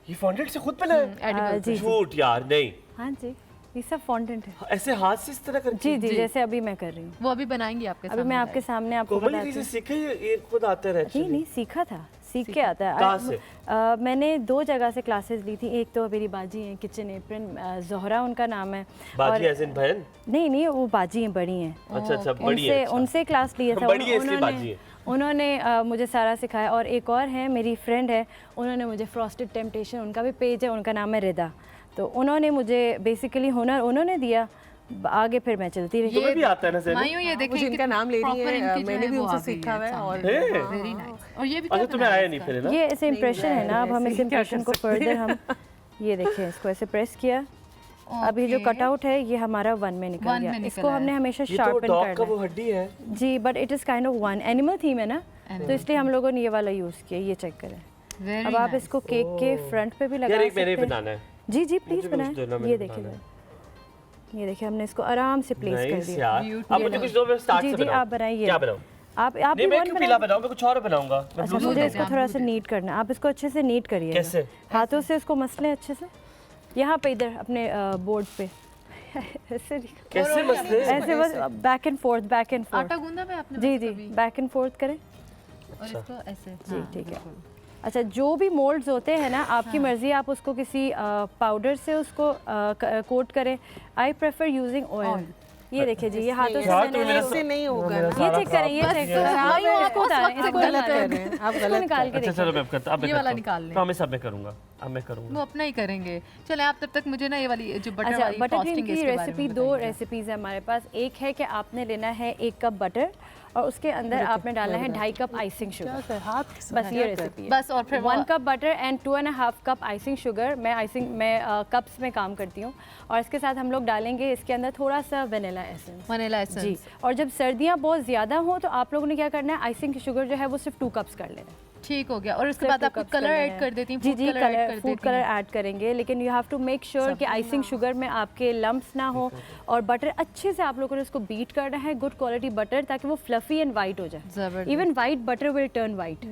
B: ये फॉन्डेंट से खुद बना है?
A: edible
D: जी, जी।
B: झूठ यार, नहीं
D: हाँ जी, ये सब फॉन्डेंट है।
B: ऐसे हाथ से इस तरह करके?
D: जी जी, जैसे अभी मैं कर रही हूँ।
A: वो अभी बनाएंगे आपके
D: अभी
A: सामने।
D: मैं आपके सामने आपको
B: कोमल
D: बताती
B: ये
D: हूँ।
B: सीखे, ये खुद आता है?
D: नहीं नहीं, सीखा था, सीख के आता है।
B: कहाँ से?
D: मैंने 2 जगह से क्लासेस ली थी। एक तो मेरी बाजी हैं किचन एप्रन, जोहरा उनका नाम है।
B: बाजी एज इन बहन?
D: नहीं नहीं, वो बाजी हैं, बड़ी हैं।
B: अच्छा अच्छा, बड़ी है।
D: उनसे
B: अच्छा।
D: उनसे क्लास लिया था।
B: बड़ी है इसलिए बाजी है।
D: उन्होंने मुझे सारा सिखाया। और एक और है मेरी फ्रेंड है, उन्होंने मुझे फ्रॉस्टेड टेम्पटेशन, उनका भी पेज है, उनका नाम है रिदा। तो उन्होंने मुझे बेसिकली हुनर उन्होंने दिया, आगे फिर मैं चलती रही।
B: तुम्हें भी आता है ना ज़ेनब?
A: मायूं ये देखें
C: मुझे इनका नाम ले रही है, मैंने भी उनसे सीखा हुआ है। और
A: वेरी नाइस। और ये भी
B: अच्छा तुम्हें आया नहीं फिर है ना?
D: ये ऐसे इम्प्रेशन है ना, अब हम इस इम्प्रेशन को फर्दर हम ये देखिए, इसको ऐसे प्रेस किया। अब ये जो कटआउट है ये हमारा 1 में निकल
A: One
D: गया।
A: में निकला
D: इसको
A: है।
D: हमने हमेशा
B: ये तो
D: शार्पन
B: डॉग का
D: करना
B: वो
D: है।
B: हड्डी है।
D: जी, but it is kind of 1 animal theme है ना, तो इसलिए हम लोगों ने ये वाला यूज़ किया। ये चेक करें। अब आप इसको केक के फ्रंट पे भी लगा
B: यार एक
D: सकते
B: मैंने
D: हैं।
B: बनाना है।
D: जी जी, प्लीज़
B: मुझे भी कुछ देना,
D: बनाएं।
B: मैंने
D: ये देखिए
B: बनाना
D: ये देखिए, हमने इसको आराम से प्लेस कर
B: नाइस
D: दिया।
B: यार। अब मुझे कुछ दो, मैं स्टार्ट
D: जी
B: से
D: जी,
B: बनाऊं।
D: आप बनाइए।
B: क्या बनाऊं?
D: आप
B: नहीं
D: भी
B: मैं
D: one
B: क्यों पीला
D: बनाइए।
B: बनाऊं, मैं कुछ और बनाऊंगा। मैं
D: अच्छा,
B: blue
D: मुझे
B: से
D: इसको थोड़ा सा नीट करना है। आप इसको अच्छे से नीट करिए।
B: कैसे?
D: हाथों से इसको मसलें अच्छे से, यहाँ पे इधर अपने बोर्ड पे ऐसे नहीं,
B: कैसे मसले?
D: ऐसे बस back and fourth, back and fourth.
A: आटा गूंदा है आपने?
D: जी
A: बस
D: जी,
A: कभी?
D: बैक एंड फोर्थ करें।
A: और इसको ऐसे।
D: जी
A: हाँ,
D: ठीक है।
A: बिल्कुल।
D: अच्छा, जो भी मोल्ड्स होते हैं ना, आपकी मर्ज़ी, आप उसको किसी पाउडर से उसको कोट करें। I prefer using oil. ये देखिए जी, ये हाथों से
B: हाथ तो मेरा
C: ऐसे नहीं होगा ना।
D: ये चेक करें, ये चेक करें।
C: आप
D: इसको उतारें, इसको
C: गलत
D: निकालें।
C: कर रहे हैं, आप
D: इसको
C: गलत
D: निकाल के
B: अच्छा
D: देखिए।
B: चलो मैं अब करता अब मैं
A: ये वाला
B: करता हूँ।
A: निकाल लें।
B: तो हमें सब मैं करूँगा, अब मैं करूँगा।
A: वो अपना ही करेंगे। चले आप तब तक मुझे ना ये वाली जो बटर
D: अच्छा,
A: वाली
D: बटर क्रीम
A: फ्रॉस्टिंग है
D: की
A: इसके बारे
D: रेसिपी,
A: में
D: 2
A: बताइए।
D: रेसिपीज़ है हमारे पास। एक है कि आपने लेना है 1 कप बटर और उसके अंदर आपने डालना है 2.5 कप आइसिंग शुगर।
C: हाथ
D: बस ये रेसिपी है।
A: बस और फिर
D: 1 cup butter and 2.5 cup icing sugar. मैं कप्स में काम करती हूँ। और इसके साथ हम लोग डालेंगे इसके अंदर थोड़ा सा वनीला एसेंस।
A: वनीला
D: जी।
A: एसेंस।
D: और जब सर्दियाँ बहुत ज़्यादा हो तो आप लोगों ने क्या करना है, आइसिंग की शुगर जो है वो सिर्फ 2 कप्स कर लेना है।
A: ठीक हो गया। और उसके बाद आपको कलर ऐड कर देती हैं,
D: जी
A: फूड
D: जी,
A: कलर ऐड कर
D: फूड
A: देती
D: कलर
A: हैं।
D: ऐड करेंगे, लेकिन you have to make sure कि आइसिंग शुगर में आपके लम्प्स ना हो। और बटर अच्छे से आप लोगों ने उसको बीट करना है, गुड क्वालिटी बटर, ताकि वो फ्लफी एंड वाइट हो जाए।
A: जबरदस्त।
D: Even white butter will turn white.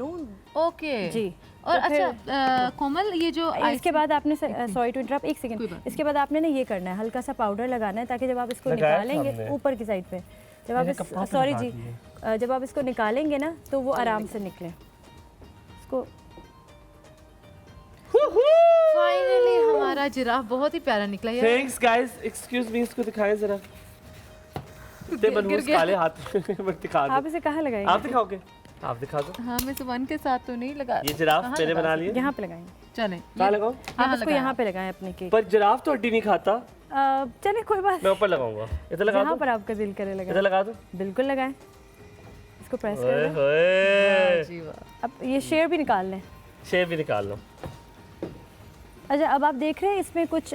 A: Okay
D: जी।
A: और
D: तो फिर-
A: अच्छा कोमल, ये जो
D: इसके बाद आपने, सॉरी टू इंटरप्ट, एक
A: कोई
D: सेकंड,
A: बात
D: इसके बाद आपने ना ये करना है, हल्का सा पाउडर लगाना है, ताकि जब आप इसको
B: लगाया था
D: निकालेंगे
B: हमने।
D: ऊपर की साइड पे, जब आप
B: मेरे कपड़ों पे
D: सॉरी
B: लगा
D: जी,
B: दिए।
D: जब आप इसको निकालेंगे ना तो वो आराम से निकले। इसको
A: फाइनली हमारा जिराफ बहुत ही प्यारा निकला यार।
B: थैंक्स गाइस, एक्सक्यूज मी, इसको दिखाएं जरा। इतने मनहूस
A: गया।
B: काले हाथ बट दिखा
D: आप
B: दो।
D: इसे कहाँ लगाएंगे?
B: आप दिखाओगे? आप दिखा दो।
A: हाँ, मैं सुबह के साथ तो नहीं लगा।
B: ये जिराफ
A: कहाँ
B: मैंने
A: लगा
B: बना लिए।
D: यहाँ पे लगाएंगे।
A: चलें
B: कहाँ लगाऊं?
D: आप इसको यहाँ पे लगाएं अपने केक।
B: पर जिराफ तो हड्डी नहीं खाता।
D: चले कोई बात,
B: मैं ऊपर लगाऊंगा। इधर लगा
D: जहाँ
B: दो,
D: पर आपका दिल करे
B: इधर
D: लगाएं।
B: लगा दो।
D: बिल्कुल लगाएं, इसको प्रेस कर
B: ओए
D: लें।
B: होए,
A: जी वाह।
D: अब ये शेयर भी निकाल लें।
B: शेप भी निकाल लो।
D: अच्छा, अब आप देख रहे हैं इसमें कुछ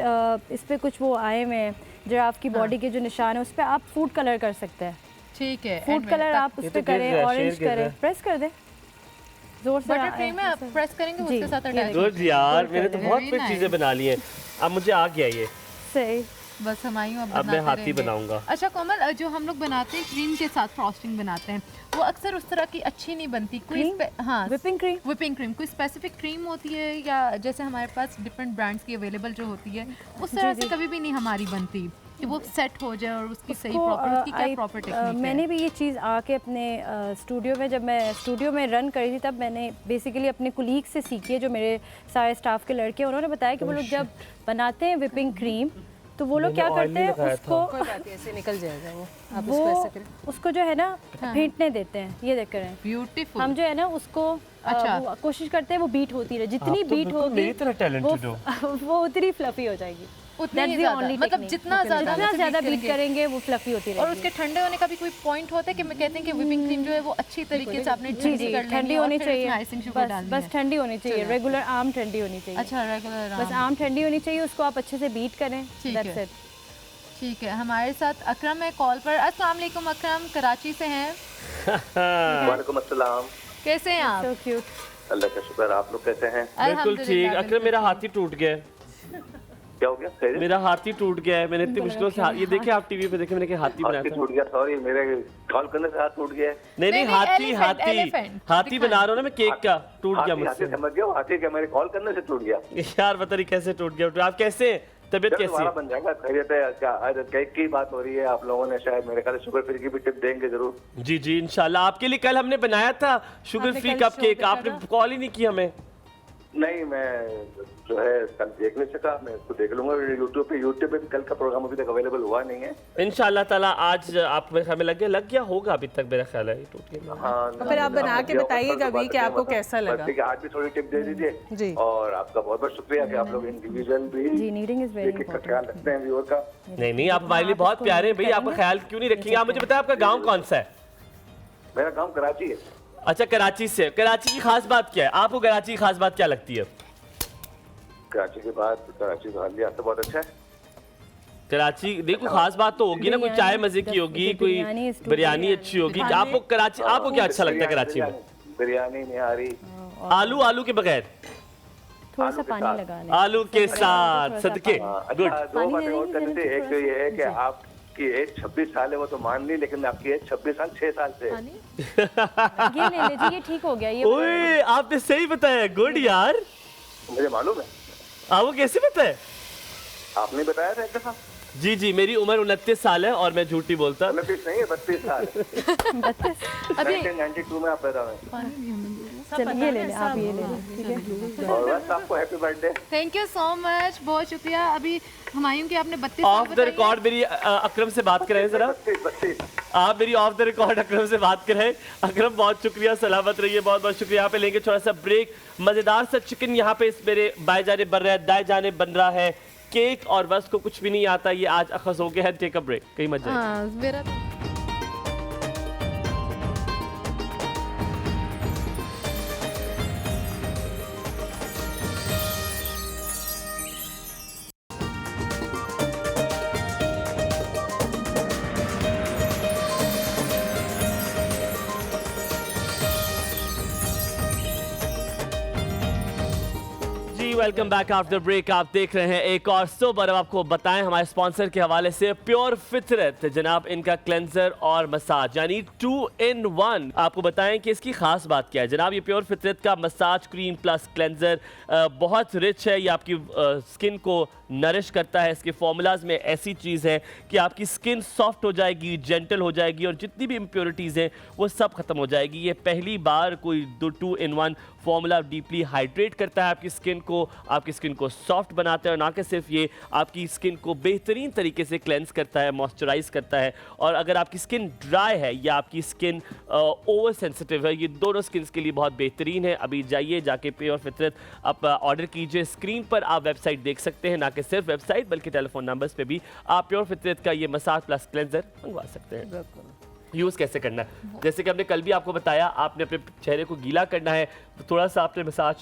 D: इस पे कुछ वो आए हुए हैं, जिराफ की बॉडी के जो निशान है उस पर आप फूड कलर कर सकते हैं।
A: ठीक है।
D: फूड कलर आप उस
B: ये
D: पे
B: तो गिर
D: करें,
B: गया,
D: ऑरेंज
B: शेर गिर
D: करें,
B: गया।
D: प्रेस कर दें जोर से।
A: बटर क्रीम में आप प्रेस करेंगे
D: जी,
A: उसके साथ
D: ये
A: अटैच।
B: गुड यार, मैंने तो
A: Very
B: बहुत कुछ
A: nice.
B: चीजें बना ली हैं। अब मुझे आ गया ये।
D: सही।
A: बस हम आई हूँ,
B: अब मैं हाथी बनाऊंगा।
A: अच्छा कोमल, जो हम लोग बनाते हैं क्रीम के साथ फ्रॉस्टिंग बनाते हैं, वो अक्सर उस तरह की अच्छी नहीं बनती। कोई हाँ,
D: व्हिपिंग क्रीम।
A: व्हिपिंग क्रीम कोई स्पेसिफिक क्रीम होती है, या जैसे हमारे पास डिफरेंट ब्रांड्स की अवेलेबल जो होती है, उस तरह से कभी भी नहीं हमारी बनती कि वो सेट हो जाए और उसकी सही प्रॉपर, उसकी क्या प्रॉपर टेक्निक
D: मैंने भी ये चीज़ आके अपने स्टूडियो में, जब मैं स्टूडियो में रन कर रही थी, तब मैंने बेसिकली अपने कुलीग से सीखी है, जो मेरे सारे स्टाफ के लड़के, उन्होंने बताया कि वो लोग जब बनाते हैं व्हिपिंग क्रीम तो वो लोग क्या करते हैं, उसको
C: कोई बात नहीं, ऐसे निकल जाएगा वो। आप
D: वो
C: इसको ऐसे करें।
D: उसको जो है ना फेंटने देते हैं। ये देख रहे हैं
A: ब्यूटीफुल।
D: हम जो है ना उसको वो कोशिश करते हैं वो बीट होती रहे, जितनी बीट होगी
B: मेरी तरह talented हो।
D: वो उतनी फ्लफी हो जाएगी।
A: उतनी
D: That's
A: ही
D: the
A: ज़्यादा,
D: only
A: मतलब
D: technique.
A: जितना ज़्यादा
D: जितना
A: हम उसे
D: ज़्यादा
A: beat
D: बीट करेंगे वो फ्लफी होती
A: और
D: रहेगी।
A: उसके ठंडे होने का भी कोई पॉइंट होता है कि मैं कहते हैं कि व्हिपिंग क्रीम जो है वो अच्छी तरीके से आपने
D: जी जी, ठंडी होनी चाहिए,
A: आइसिंग शुगर डालनी
D: बस ठंडी होनी चाहिए, रेगुलर आम ठंडी होनी चाहिए।
A: अच्छा, रेगुलर
D: बस आम ठंडी होनी चाहिए, उसको आप अच्छे से बीट करें।
A: ठीक
D: That's
A: है।
D: it.
A: ठीक है। हमारे साथ अकरम है कॉल पर। अस्सलाम वालेकुम अकरम, कराची से हैं।
F: वालेकुम अस्सलाम।
A: कैसे हैं आप?
D: So cute.
F: अल्लाह का शुक्र, आप लोग कैसे हैं?
B: बिल्कुल ठीक। अकरम, मेरा हाथी टूट गया है।
F: क्या हो गया? खैरियत?
B: मेरा हाथी टूट गया है। मैंने इतनी मुश्किलों से ये देखिए, आप टीवी पे देखे, मैंने कहा हाथी बनाया
F: हाथ
B: था।
F: टूट गया, सॉरी, मेरे कॉल करने से हाथ टूट गया है।
B: नहीं नहीं,
A: नहीं,
B: हाथी
A: elephant,
B: हाथी
A: elephant.
B: हाथी बना रहा हूँ ना मैं, केक का टूट गया
F: हाथी
B: मुझसे।
F: समझ गया, हाथी क्या मेरे कॉल करने से टूट गया?
B: यार बता नहीं कैसे टूट गया। आप कैसे हैं? तबीयत कैसी
F: दोबारा
B: है?
F: बन जाएगा, खैरियत है? क्या आज केक की बात हो रही है? आप लोगों ने शायद मेरे ख्याल से शुगर फ्री की भी टिप देंगे जरूर।
B: जी जी, इंशाल्लाह। आपके लिए कल हमने बनाया था शुगर फ्री कप केक, आपने कॉल ही नहीं की हमें।
F: नहीं, मैं जो है कल देख नहीं सका, मैं इसको देख लूंगा यूट्यूब पे भी कल का प्रोग्राम अभी तक अवेलेबल हुआ नहीं है।
B: इंशाल्लाह ताला आज आप मेरे ख्याल में लग गया होगा अभी तक, मेरा ख्याल है ये टूट गया।
F: हाँ,
C: और फिर आप बना के बताइएगा भी कि आपको कैसा लगा।
F: ठीक है, आज भी थोड़ी टिप दे दीजिए।
C: जी।
F: और आपका बहुत बहुत शुक्रिया कि आप लोग इंडिविजुअल भी
D: जी, नीडिंग इज वेरी
F: केक का ख्याल रखते हैं व्यूअर का।
B: नहीं नहीं, आप हमारे लिए बहुत प्यारे हैं भाई, आपका ख्याल क्यों नहीं रखेंगे? आप मुझे बताएं, आपका गाँव कौन सा है?
F: मेरा गाँव कराची है।
B: अच्छा, कराची से। कराची की खास बात क्या है? आपको कराची की खास बात क्या लगती है?
F: कराची के बाद कराची का हालिया तो बहुत अच्छा है।
B: कराची देखो, खास बात तो होगी ना, कोई चाय मजे की होगी, कोई बिरयानी अच्छी होगी। आपको कराची, आपको क्या अच्छा लगता है कराची में?
F: बिरयानी निहारी,
B: आलू, आलू के बगैर,
D: थोड़ा सा पानी लगा लें।
B: आलू के साथ सदके। गुड।
F: अच्छा, दो बातें और करनी थी। एक तो ये है कि आपकी एज 26 साल है, वो तो मान ली, लेकिन आपकी एज 26 साल 6 साल से है।
D: ये ले लीजिए, ये ठीक हो गया। ये
B: ओए, आपने सही बताया। गुड यार,
F: मुझे मालूम है,
B: आपको कैसे पता है?
F: आपने बताया था एक दफा।
B: जी जी, मेरी उम्र 29 साल है और मैं झूठी बोलता।
F: 29 नहीं है, 32 साल।
A: अभी
F: 1992 में आप पैदा हुए।
D: चलिए ये ले लें, आप ये ले लें, ठीक है।
F: और बस आपको happy birthday.
A: Thank you so much, बहुत शुक्रिया। अभी हुमायूं की आपने 32
B: ऑफ द रिकॉर्ड मेरी अकरम से बात करें जरा,
F: 32।
B: आप मेरी ऑफ द रिकॉर्ड अकरम से बात करें। अकरम बहुत शुक्रिया, सलामत रहिए, बहुत बहुत शुक्रिया। यहाँ पे लेंगे थोड़ा सा ब्रेक। मजेदार सा चिकन यहाँ पे इस मेरे बाएं जाने बन रहा है, दाएं जाने बन रहा है केक, और बस को कुछ भी नहीं आता, ये आज अखज़ हो गया है। टेक अ ब्रेक, कहीं मत जाइए।
A: हाँ, मेरा
B: वेलकम बैक आफ्टर ब्रेक। आप देख रहे हैं एक और सुपर। अब आपको बताएं हमारे स्पॉन्सर के हवाले से प्योर फितरत, जनाब इनका क्लेंजर और मसाज यानी 2 in 1। आपको बताएं कि इसकी खास बात क्या है। जनाब ये प्योर फितरत का मसाज क्रीम प्लस क्लेंजर बहुत रिच है, ये आपकी स्किन को नरिश करता है। इसके फॉर्मूलाज में ऐसी चीज़ है कि आपकी स्किन सॉफ्ट हो जाएगी, जेंटल हो जाएगी, और जितनी भी इम्प्योरिटीज़ हैं वो सब खत्म हो जाएगी। ये पहली बार कोई 2 in 1 फॉर्मूला डीपली हाइड्रेट करता है आपकी स्किन को सॉफ्ट बनाता है, और ना कि सिर्फ ये आपकी स्किन को बेहतरीन तरीके से क्लेंस करता है, मॉइस्चराइज करता है। और अगर आपकी स्किन ड्राई है या आपकी स्किन ओवर सेंसिटिव है, ये दोनों स्किन के लिए बहुत बेहतरीन है। अभी जाइए, जाके प्योर फितरत आप ऑर्डर कीजिए। स्क्रीन पर आप वेबसाइट देख सकते हैं, ना कि सिर्फ वेबसाइट बल्कि टेलीफोन नंबर्स पे भी आप प्योर फितरत का ये मसाज प्लस क्लेंजर मंगवा सकते हैं। यूज़ कैसे करना है, जैसे कि हमने कल भी आपको बताया, आपने अपने चेहरे को गीला करना है तो थोड़ा सा आपने मसाज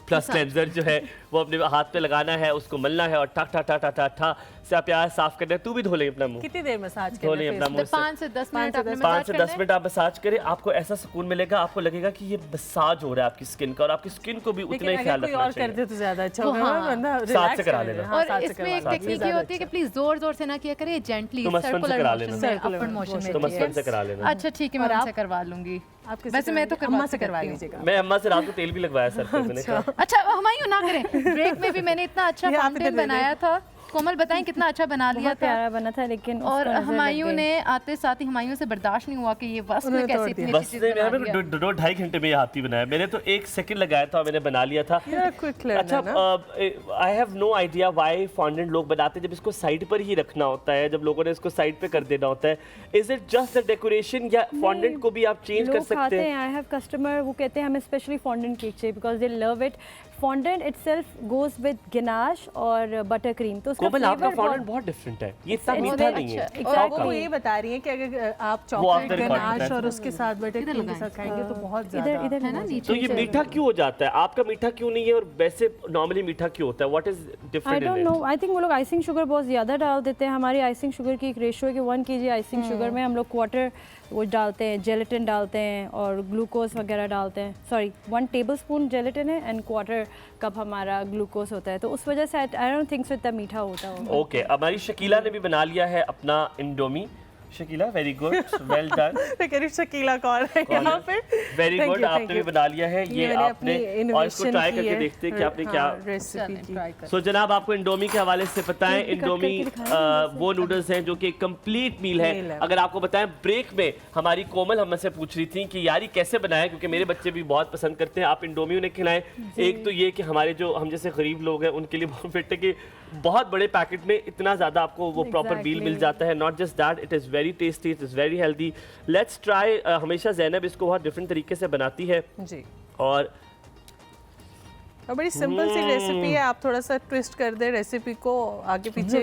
B: प्लस क्लेंजर जो है वो अपने हाथ पे लगाना है, उसको मलना है और ठा ठा ठा ठा ठा ठा से आप प्यार साफ करना है। तू भी धो ले अपना मुंह,
C: कितनी देर मसाज
B: धो ले अपना मुंह।
A: 5 से 10 मिनट,
B: 5 से 10 मिनट आप मसाज करें, आपको ऐसा सुकून मिलेगा, आपको लगेगा कि ये मसाज हो रहा है आपकी स्किन का, और आपकी स्किन को भी उतना ही ख्याल रखना चाहिए।
C: कर दे तो ज्यादा अच्छा होगा, वरना
B: साथ से करा लेना।
A: और इसमें एक टेक्निक ये होती है कि प्लीज जोर जोर से ना किया करिए, जेंटली सर्कुलर मोशन में,
B: तो मसलन से करा लेना।
A: अच्छा ठीक है, मैं आपसे करवा लूंगी। वैसे मैं तो
C: अम्मा से करवा लीजिएगा।
B: मैं अम्मा से रात को तेल भी लगवाया सर पे मैंने कहा।
A: अच्छा हुमायूं ना करें, ब्रेक में भी मैंने इतना अच्छा फाउंटेन बनाया था। कोमल बताएं कितना अच्छा बना लिया था,
D: प्यारा बना था, लेकिन
A: और हुमायूं ने आते साथ ही हुमायूं से बर्दाश्त नहीं हुआ कि ये वस्त में कैसे इतनी अच्छी चीज बना लिया।
B: 2-2.5 घंटे में ये हाथी बनाया, मैंने तो 1 सेकंड लगाया था और मैंने बना लिया था। अच्छा, I have no idea why fondant लोग बनाते हैं जब इसको साइड पर ही रखना होता है, जब लोगों ने इसको साइड पे कर देना होता है। Is it just the decoration या फॉन्डेंट को भी आप चेंज कर सकते हैं?
D: आई हैव कस्टमर वो कहते हैं हमें स्पेशली फॉन्डेंट केक चाहिए because they love it. Fondant itself goes with ganache और बटर क्रीम, तो उसका
B: फ्लेवर आपका फॉन्डेंट बहुत डिफरेंट है, ये इतना मीठा नहीं है।
C: और वो ये बता रही है कि अगर आप चॉकलेट गनाश और उसके साथ बटर क्रीम के साथ खाएंगे तो बहुत ज्यादा
D: इधर है ना नीचे।
B: तो ये मीठा क्यों हो जाता है? आपका मीठा क्यों नहीं है और वैसे नॉर्मली मीठा क्यों होता है? What is different?
D: I don't know, I think वो लोग आइसिंग शुगर बहुत ज़्यादा डाल देते हैं। हमारी आइसिंग शुगर की एक रेशियो है कि 1 kg आइसिंग शुगर में हम लोग क्वार्टर वो डालते हैं, जेलेटिन डालते हैं और ग्लूकोज वगैरह डालते हैं। सॉरी, 1 टेबलस्पून जेलेटिन है एंड क्वार्टर कप हमारा ग्लूकोज होता है, तो उस वजह से आई डोंट थिंक सो इतना मीठा होता होगा।
B: ओके, हमारी शकीला ने भी बना लिया है अपना Indomie. Shakila very good, well done.
C: करीब शकीला कौन है यहाँ पे?
B: वेरी गुड, आपने भी बना लिया है ये आपने, और इसको ट्राई करके देखते हैं कि आपने क्या
C: रेसिपी की।
B: सो जनाब आपको इंडोमी के हवाले से बताएं, इंडोमी वो नूडल्स हैं जो कि एक कंप्लीट मील है। अगर आपको बताएं, ब्रेक में हमारी कोमल हमसे पूछ रही थी कि यार ये कैसे बनाएं, क्योंकि मेरे बच्चे भी बहुत पसंद करते हैं, आप इंडोमी उन्हें खिलाएं। एक तो ये कि हमारे जो हम जैसे गरीब लोग हैं उनके लिए बहुत फिट है कि बहुत बड़े पैकेट में इतना ज़्यादा आपको वो प्रॉपर मील मिल जाता है। Not just that, it is very tasty, it is very healthy. Let's try. हमेशा ज़ैनब इसको बहुत डिफरेंट तरीके से बनाती है
C: जी,
B: और
C: बड़ी सिंपल सी रेसिपी है। आप थोड़ा सा ट्विस्ट कर दे रेसिपी को आगे पीछे,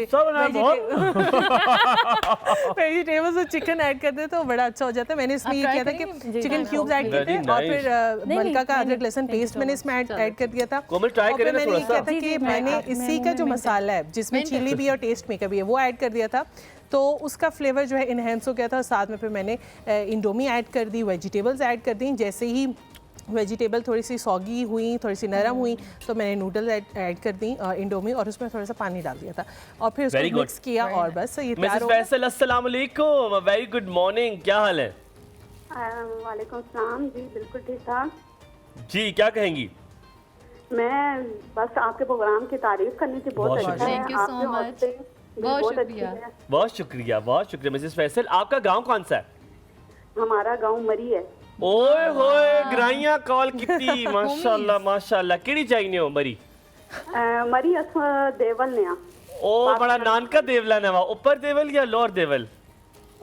C: वेजिटेबल्स और चिकन ऐड कर दे तो बड़ा अच्छा हो जाता है। मैंने इसमें ये किया था कि चिकन क्यूब्स ऐड किए थे और फिर मलका का अदरक लहसुन पेस्ट मैंने इसमें ऐड कर दिया था।
B: कोमल ट्राई करें ना
C: मैंने ये किया था कि मैंने इसी का जो मसाला है जिसमें चिली भी और टेस्ट मेकर भी है वो ऐड कर दिया था, तो उसका फ्लेवर जो है इनहेंस हो गया था। साथ में फिर मैंने इंडोमी ऐड कर दी, वेजिटेबल्स ऐड कर दी। जैसे ही वेजिटेबल थोड़ी सी सॉगी हुई, थोड़ी सी नरम हुई, तो मैंने नूडल ऐड कर दी इंडोमी, और उसमें थोड़ा सा पानी डाल दिया था और फिर उसको मिक्स किया और बस ये तैयार हो गया।
B: फैसल अस्सलाम वालेकुम, वेरी गुड मॉर्निंग, क्या हाल है?
G: वालेकुम सलाम जी, बिल्कुल ठीक ठाक
B: जी, क्या कहेंगी?
G: मैं बस आपके प्रोग्राम की तारीफ करनी थी, बहुत अच्छा है।
A: थैंक यू सो मच, बहुत शुक्रिया।
B: बहुत शुक्रिया, बहुत शुक्रिया मिसेस फैसल। आपका गांव कौन सा है?
G: हमारा गांव मरी है।
B: ओए होए ग्राइयां कॉल कीती माशाल्लाह माशाल्लाह केड़ी चाहिए हो मरी
G: मरी अस देवल ने
B: ओ बड़ा नानका देवला ने वा ऊपर देवल या लोअर देवल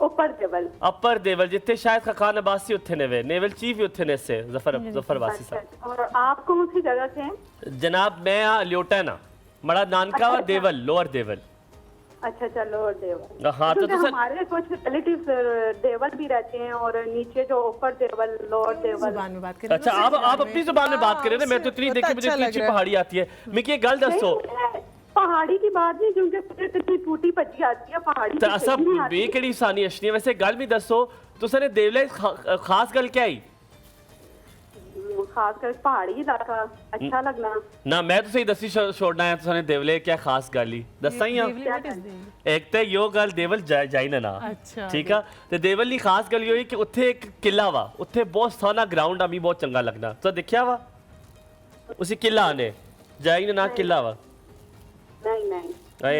G: ऊपर देवल
B: अपर देवल जिथे शायद खान अब्बासी उत्थे ने वे नेवल चीफ ही उत्थे ने से जफर वासी साहब
G: और आप कौन सी जगह के हैं?
B: जनाब मैं लियोटा ना बड़ा नानका वा देवल लोअर देवल
G: अच्छा अच्छा लोअर देवल।
B: हाँ तो
G: हमारे कुछ रिलेटिव्स देवल भी रहते हैं और नीचे जो ऊपर देवल लोअर देवल।
C: जुबान में बात करें।
B: अच्छा आप अपनी जुबान में बात करें ना मैं तो इतनी देखी मुझे इतनी अच्छी पहाड़ी आती है मैं की गल दसो
G: पहाड़ी की बात नहीं क्योंकि इतनी टूटी पची आती है पहाड़ी
B: तो सब ये केड़ी सानी अशनी है वैसे गल भी दसो तुसने देवले खास गल क्या आई
G: खास कर पहाड़ी इलाका अच्छा लगना
B: ना मैं तो सही दसी छोड़ना है तुसने देवले क्या खास गल ही दसा ही एक तो यो गल देवल जाई ना
C: अच्छा
B: ठीक है ते देवल दी खास गल यो है कि उत्थे एक किला वा उत्थे बहुत सोहना ग्राउंड अमी बहुत चंगा लगना तो देखिया वा उसी किला आने जाई ना किला वा
G: नहीं नहीं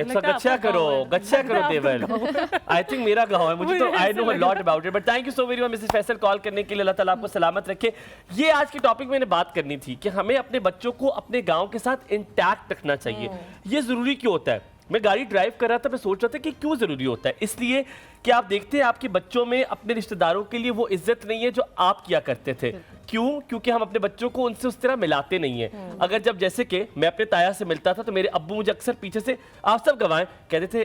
B: तो गच्छा करो देवल आई थिंक मेरा गांव है मुझे तो I know a lot about it but thank you so very much Mrs Faisal call करने के लिए अल्लाह ताला आपको सलामत रखे ये आज की टॉपिक मैंने बात करनी थी कि हमें अपने बच्चों को अपने गांव के साथ इंटैक्ट रखना चाहिए ये जरूरी क्यों होता है मैं गाड़ी ड्राइव कर रहा था मैं सोच रहा था कि क्यों जरूरी होता है इसलिए कि आप देखते हैं आपके बच्चों में अपने रिश्तेदारों के लिए वो इज्जत नहीं है जो आप किया करते थे क्यों क्योंकि हम अपने बच्चों को उनसे उस तरह मिलाते नहीं हैं अगर जब जैसे कि मैं अपने ताया से मिलता था तो मेरे अब्बू मुझे अक्सर पीछे से आप सब गवाएं कहते थे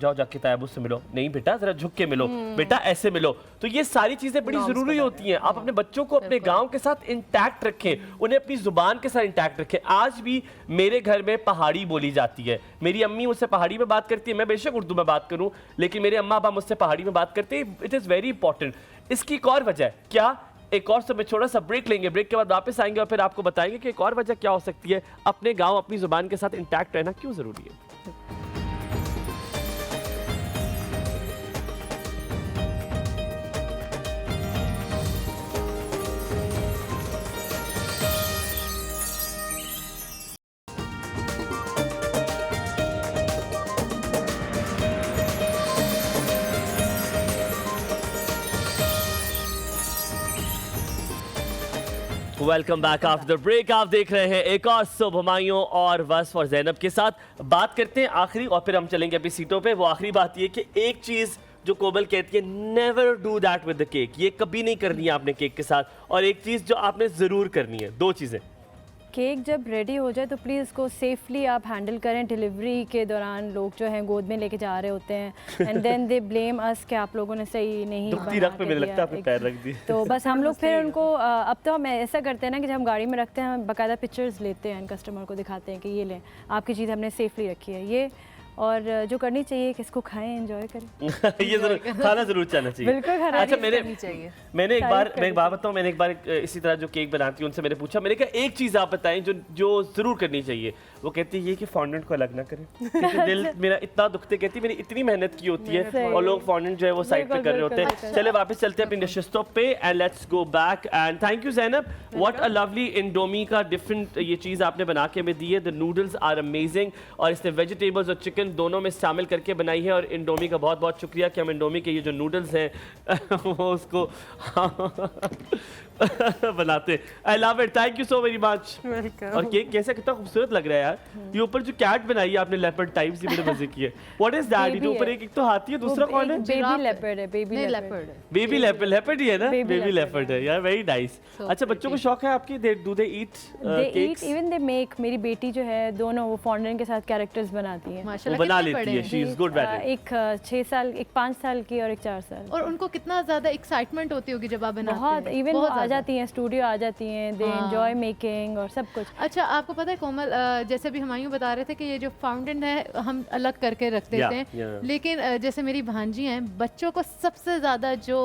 B: जाओ जाके ताया अब्बू से मिलो नहीं बेटा जरा झुक के मिलो बेटा ऐसे मिलो तो ये सारी चीजें बड़ी जरूरी होती हैं आप अपने बच्चों को अपने गांव के साथ इंटैक्ट रखें उन्हें अपनी जुबान के साथ इंटैक्ट रखें आज भी मेरे घर में पहाड़ी बोली जाती है मेरी अम्मी मुझसे पहाड़ी में बात करती है मैं बेशक उर्दू में बात करूं लेकिन मेरे अम्मा अब्बा मुझसे पहाड़ी में बात करते हैं इट इज वेरी इंपॉर्टेंट इसकी एक और वजह क्या एक और समय छोटा सा ब्रेक लेंगे ब्रेक के बाद वापस आएंगे और फिर आपको बताएंगे कि एक और वजह क्या हो सकती है अपने गांव अपनी जुबान के साथ इंटैक्ट रहना क्यों जरूरी है welcome back after the break आप देख रहे हैं एक और सुबह हुमायूं और वस्फ और ज़ैनब के साथ बात करते हैं आखिरी और फिर हम चलेंगे अपनी सीटों पे वो आखिरी बात ये कि एक चीज़ जो कोमल कहती है never do that with the cake ये कभी नहीं करनी है आपने केक के साथ और एक चीज़ जो आपने ज़रूर करनी है दो चीज़ें
D: केक जब रेडी हो जाए तो प्लीज़ इसको सेफली आप हैंडल करें डिलीवरी के दौरान लोग जो हैं गोद में लेके जा रहे होते हैं एंड देन दे ब्लेम अस कि आप लोगों ने सही नहीं बना
B: पे मेरे लगता है पैर रख दी
D: तो बस हम लोग फिर उनको अब तो हम ऐसा करते हैं ना कि जब हम गाड़ी में रखते हैं हम बाकायदा पिक्चर्स लेते हैं कस्टमर को दिखाते हैं कि ये लें आपकी चीज़ हमने सेफली रखी है ये और जो करनी चाहिए कि इसको खाएं एंजॉय करें
B: ये जरूर खाना जरूर चाहना चाहिए
D: बिल्कुल
B: अच्छा मैंने एक बार बताऊं मैंने एक बार इसी तरह जो केक बनाती है उनसे मैंने पूछा मैंने कहा एक चीज़ आप बताएं जो जरूर करनी चाहिए वो कहती है ये कि फॉन्डेंट को अलग ना करें क्योंकि दिल मेरा इतना दुखते कहती है मैंने इतनी मेहनत की होती है और लोग फॉन्डेंट जो है वो साइड पे कर रहे होते हैं चले वापस चलते हैं अपनी नशिस्तों पे and let's go back and thank you Zainab what a lovely Indomie का डिफरेंट ये चीज़ आपने बना के हमें दी है द नूडल्स आर अमेजिंग और इसने वेजिटेबल्स और चिकन दोनों में शामिल करके बनाई है और इंडोमी का बहुत बहुत शुक्रिया कि हम इंडोमी के ये जो नूडल्स हैं वो उसको बनाते I love it thank you so very much और केक कैसे कितना खूबसूरत लग रहा है यार ये ऊपर जो कैट बनाई है आपने लेपर्ड टाइप से बड़े मजे की है व्हाट इज दैट ये ऊपर एक तो हाथी है दूसरा कौन है
D: बेबी लेपर्ड है
B: बेबी लेपर्ड ही है ना बेबी लेपर्ड है यार वेरी नाइस अच्छा बच्चों को शौक है आपकी do they eat cakes
D: even they make मेरी बेटी जो है दोनों वो फॉन्डेंट के साथ कैरेक्टर्स बनाती है
B: माशाल्लाह बना लेती है she is good at it
D: एक 6 साल एक 5 साल की और एक 4 साल
A: और उनको कितना ज्यादा एक्साइटमेंट होती होगी जब आप बनाते हैं
D: बहुत इवन वो आ जाती हैं स्टूडियो आ जाती हैं दे एंजॉय मेकिंग और सब कुछ
A: अच्छा आपको पता है कोमल जैसे भी हुमायूं बता रहे थे कि ये जो फाउंटेन है हम अलग करके रख देते हैं लेकिन जैसे मेरी भांजी हैं बच्चों को सबसे ज़्यादा जो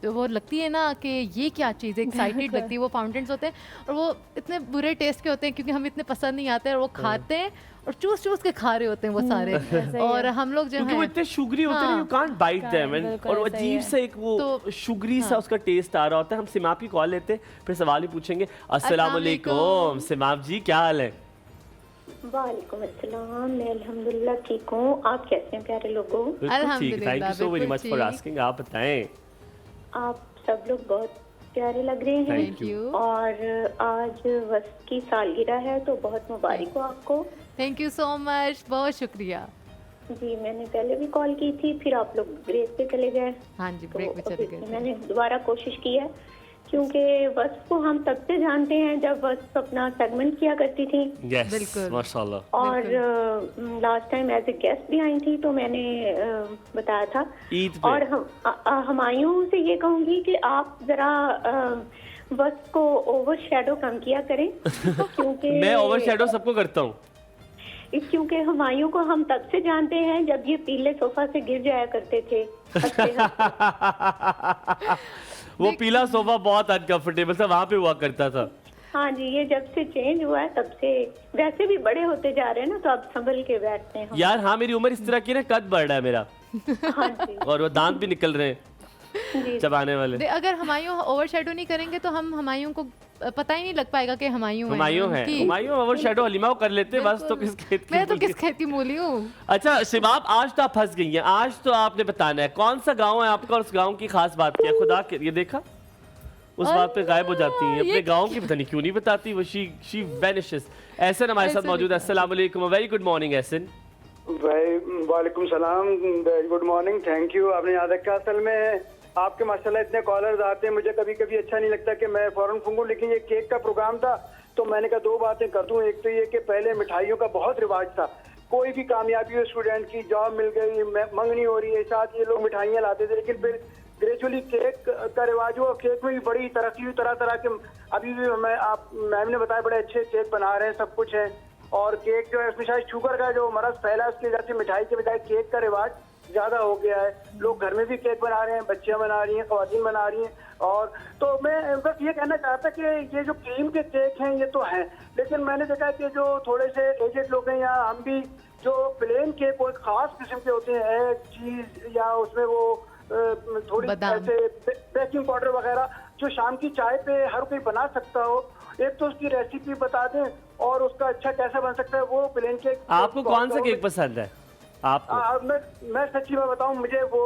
A: वो लगती है ना कि ये क्या चीज़ एक्साइटेड लगती है वो फाउंटेन्स होते हैं और वो इतने बुरे टेस्ट के होते हैं क्योंकि हम इतने पसंद नहीं आते और वो खाते हैं और चूस चूस के खा रहे होते हैं वो सारे और हम लोग जो
B: क्योंकि वो इतने शुगरी होते हैं यू कांट बाइट देम और अजीब सा एक वो शुगरी सा उसका टेस्ट आ रहा होता है हम सिमाप की कॉल लेते हैं फिर सवाल ही पूछेंगे अस्सलाम वालेकुम सिमाप जी क्या हाल है
H: वालेकुम अस्सलाम मैं अल्हम्दुलिल्लाह ठीक हूँ आप कैसे हैं प्यारे लोगों
B: अल्हम्दुलिल्लाह thank you so very much for asking आप बताएं
H: आप सब लोग बहुत प्यारे लग रहे हैं।
A: Thank you.
H: और आज वस्त की सालगिरह है तो बहुत मुबारक हो आपको।
A: थैंक यू सो मच, बहुत शुक्रिया
H: जी। मैंने पहले भी कॉल की थी, फिर आप लोग ब्रेक पे चले गए।
A: हाँ जी, ब्रेक पे चले गए।
H: मैंने दोबारा कोशिश की है, क्योंकि वस्त को हम तब से जानते हैं जब वस्त अपना सेगमेंट किया करती थी।
B: यस,
A: बिल्कुल।
B: माशाल्लाह।
H: और last time as a guest भी आई थी तो मैंने बताया था।
B: ईद पे।
H: और हमायूं से ये कहूंगी कि आप जरा वस्त को ओवर शेडो कम किया करें क्योंकि
B: मैं ओवर शेडो सबको करता हूँ।
H: क्योंकि हुमायूं को हम तब से जानते हैं जब ये पीले सोफा से गिर जाया करते थे।
B: वो पीला सोफा बहुत अनकंफर्टेबल था, वहाँ पे हुआ करता था।
H: हाँ जी, ये जब से चेंज हुआ है तब से। वैसे भी बड़े होते जा रहे हैं ना, तो अब संभल के बैठते हैं।
B: यार हाँ, मेरी उम्र इस तरह की ना, कद बढ़ रहा है मेरा।
H: हाँ जी।
B: और वो दांत भी निकल रहे हैं चबाने वाले।
A: अगर हुमायूं ओवर शेडो नहीं करेंगे तो हम हुमायूं को पता ही नहीं लग पाएगा कि हुमायूं
B: है। हुमायूं ओवर शेडो हलीमा को कर लेते बस। तो किस खेत की,
A: मैं तो किस खेत की मूली हूँ।
B: अच्छा शिबाब, आज तो आप फंस गई हैं। आज तो आपने बताना है कौन सा गांव है आपका और उस गांव की खास बात क्या है। खुदा के ये देखा, उस बात पे गायब हो जाती है। अपने गांव की पता नहीं क्यों नहीं बताती वो। She vanishes. एहसन हमारे साथ मौजूद है। अस्सलाम वालेकुम, वेरी गुड मॉर्निंग एहसन।
I: वालेकुम सलाम, very good morning, thank you, आपने याद रखा। असल में आपके माशाल्लाह इतने कॉलर्स आते हैं, मुझे कभी कभी अच्छा नहीं लगता कि मैं फौरन फूंकूं, लेकिन ये केक का प्रोग्राम था तो मैंने कहा दो बातें कर दूं। एक तो ये कि पहले मिठाइयों का बहुत रिवाज था, कोई भी कामयाबी हो स्टूडेंट की, जॉब मिल गई, मंगनी हो रही है, साथ ये लोग मिठाइयाँ लाते थे। लेकिन फिर ग्रेजुअली केक का रिवाज हुआ, केक में भी बड़ी तरक्की हुई, तरह तरह के। अभी भी मैम ने बताया बड़े अच्छे केक बना रहे हैं, सब कुछ है। और केक जो है उसमें शायद शुगर का जो मरज फैला है उसकी वजह से मिठाई के बजाय केक का रिवाज ज्यादा हो गया है। लोग घर में भी केक बना रहे हैं, बच्चियां बना रही हैं, ख्वातीन बना रही हैं। और तो मैं बस ये कहना चाहता कि ये जो क्रीम के केक हैं ये तो हैं, लेकिन मैंने देखा कि जो थोड़े से एजेड लोग हैं या हम भी, जो प्लेन केक वो एक खास किस्म के होते हैं, एग, चीज या उसमें वो थोड़ी ऐसे बेकिंग पाउडर वगैरह, जो शाम की चाय पे हर कोई बना सकता हो। एक तो उसकी रेसिपी बता दें और उसका अच्छा कैसे बन सकता है वो प्लेन केक।
B: आपको कौन सा केक पसंद है? आपको?
I: मैं सच्ची बात बताऊं, मुझे वो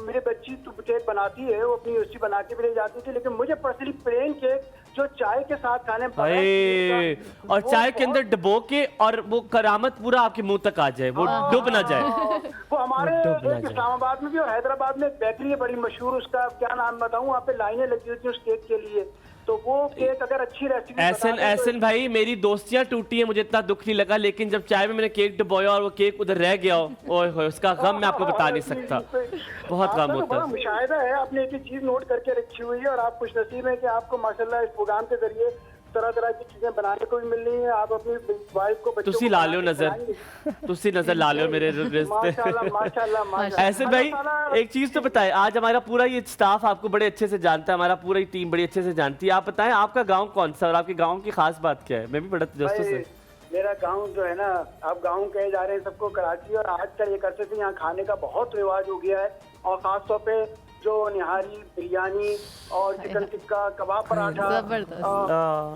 I: मेरी बच्ची तो केक बनाती है, वो अपनी उसकी बना के भी ले जाती थी, लेकिन मुझे पर्सनली प्लेन केक जो चाय के साथ खाने
B: और चाय के अंदर डुबो के और वो करामत पूरा आपके मुंह तक आ जाए, वो डूब ना जाए।
I: वो हमारे इस्लामाबाद में भी और हैदराबाद में एक बेकरी है बड़ी मशहूर, उसका क्या नाम बताऊं, वहाँ पे लाइनें लगी होती है उस केक के लिए। तो वो केक अगर अच्छी रेसिपी
B: एहसन भाई, मेरी दोस्तियां टूटी हैं, मुझे इतना दुख नहीं लगा, लेकिन जब चाय में मैंने केक डुबोया और वो केक उधर रह गया, ओए होए, उसका गम मैं आपको बता नहीं सकता, बहुत गम होता है।
I: मुशाहिदा है, आपने एक चीज नोट करके रखी हुई है और आप खुश नसीब है कि आपको माशाल्लाह इस प्रोग्राम के जरिए तरह तरह की चीजें बनाने को भी मिल रही हैं। आप अपनी वाइफ को, बच्चों
B: तुसी ला लो नजर, तुसी नजर ला लो मेरे रिश्ते। ऐसे भाई एक चीज तो बताएं, आज हमारा पूरा ये स्टाफ आपको बड़े अच्छे से जानता है, हमारा पूरा ही टीम बड़ी अच्छे से जानती है। आप बताएं आपका गांव कौन सा और आपके गांव की खास बात क्या है? मैं भी बड़ा दोस्तों से।
I: मेरा गांव जो है ना, आप गांव कहे जा रहे हैं सबको, कराची, और आजकल एक अरसे से यहाँ खाने का बहुत रिवाज हो गया है, और खास तौर पे जो निहारी, बिरयानी और चिकन टिक्का, कबाब पराठा।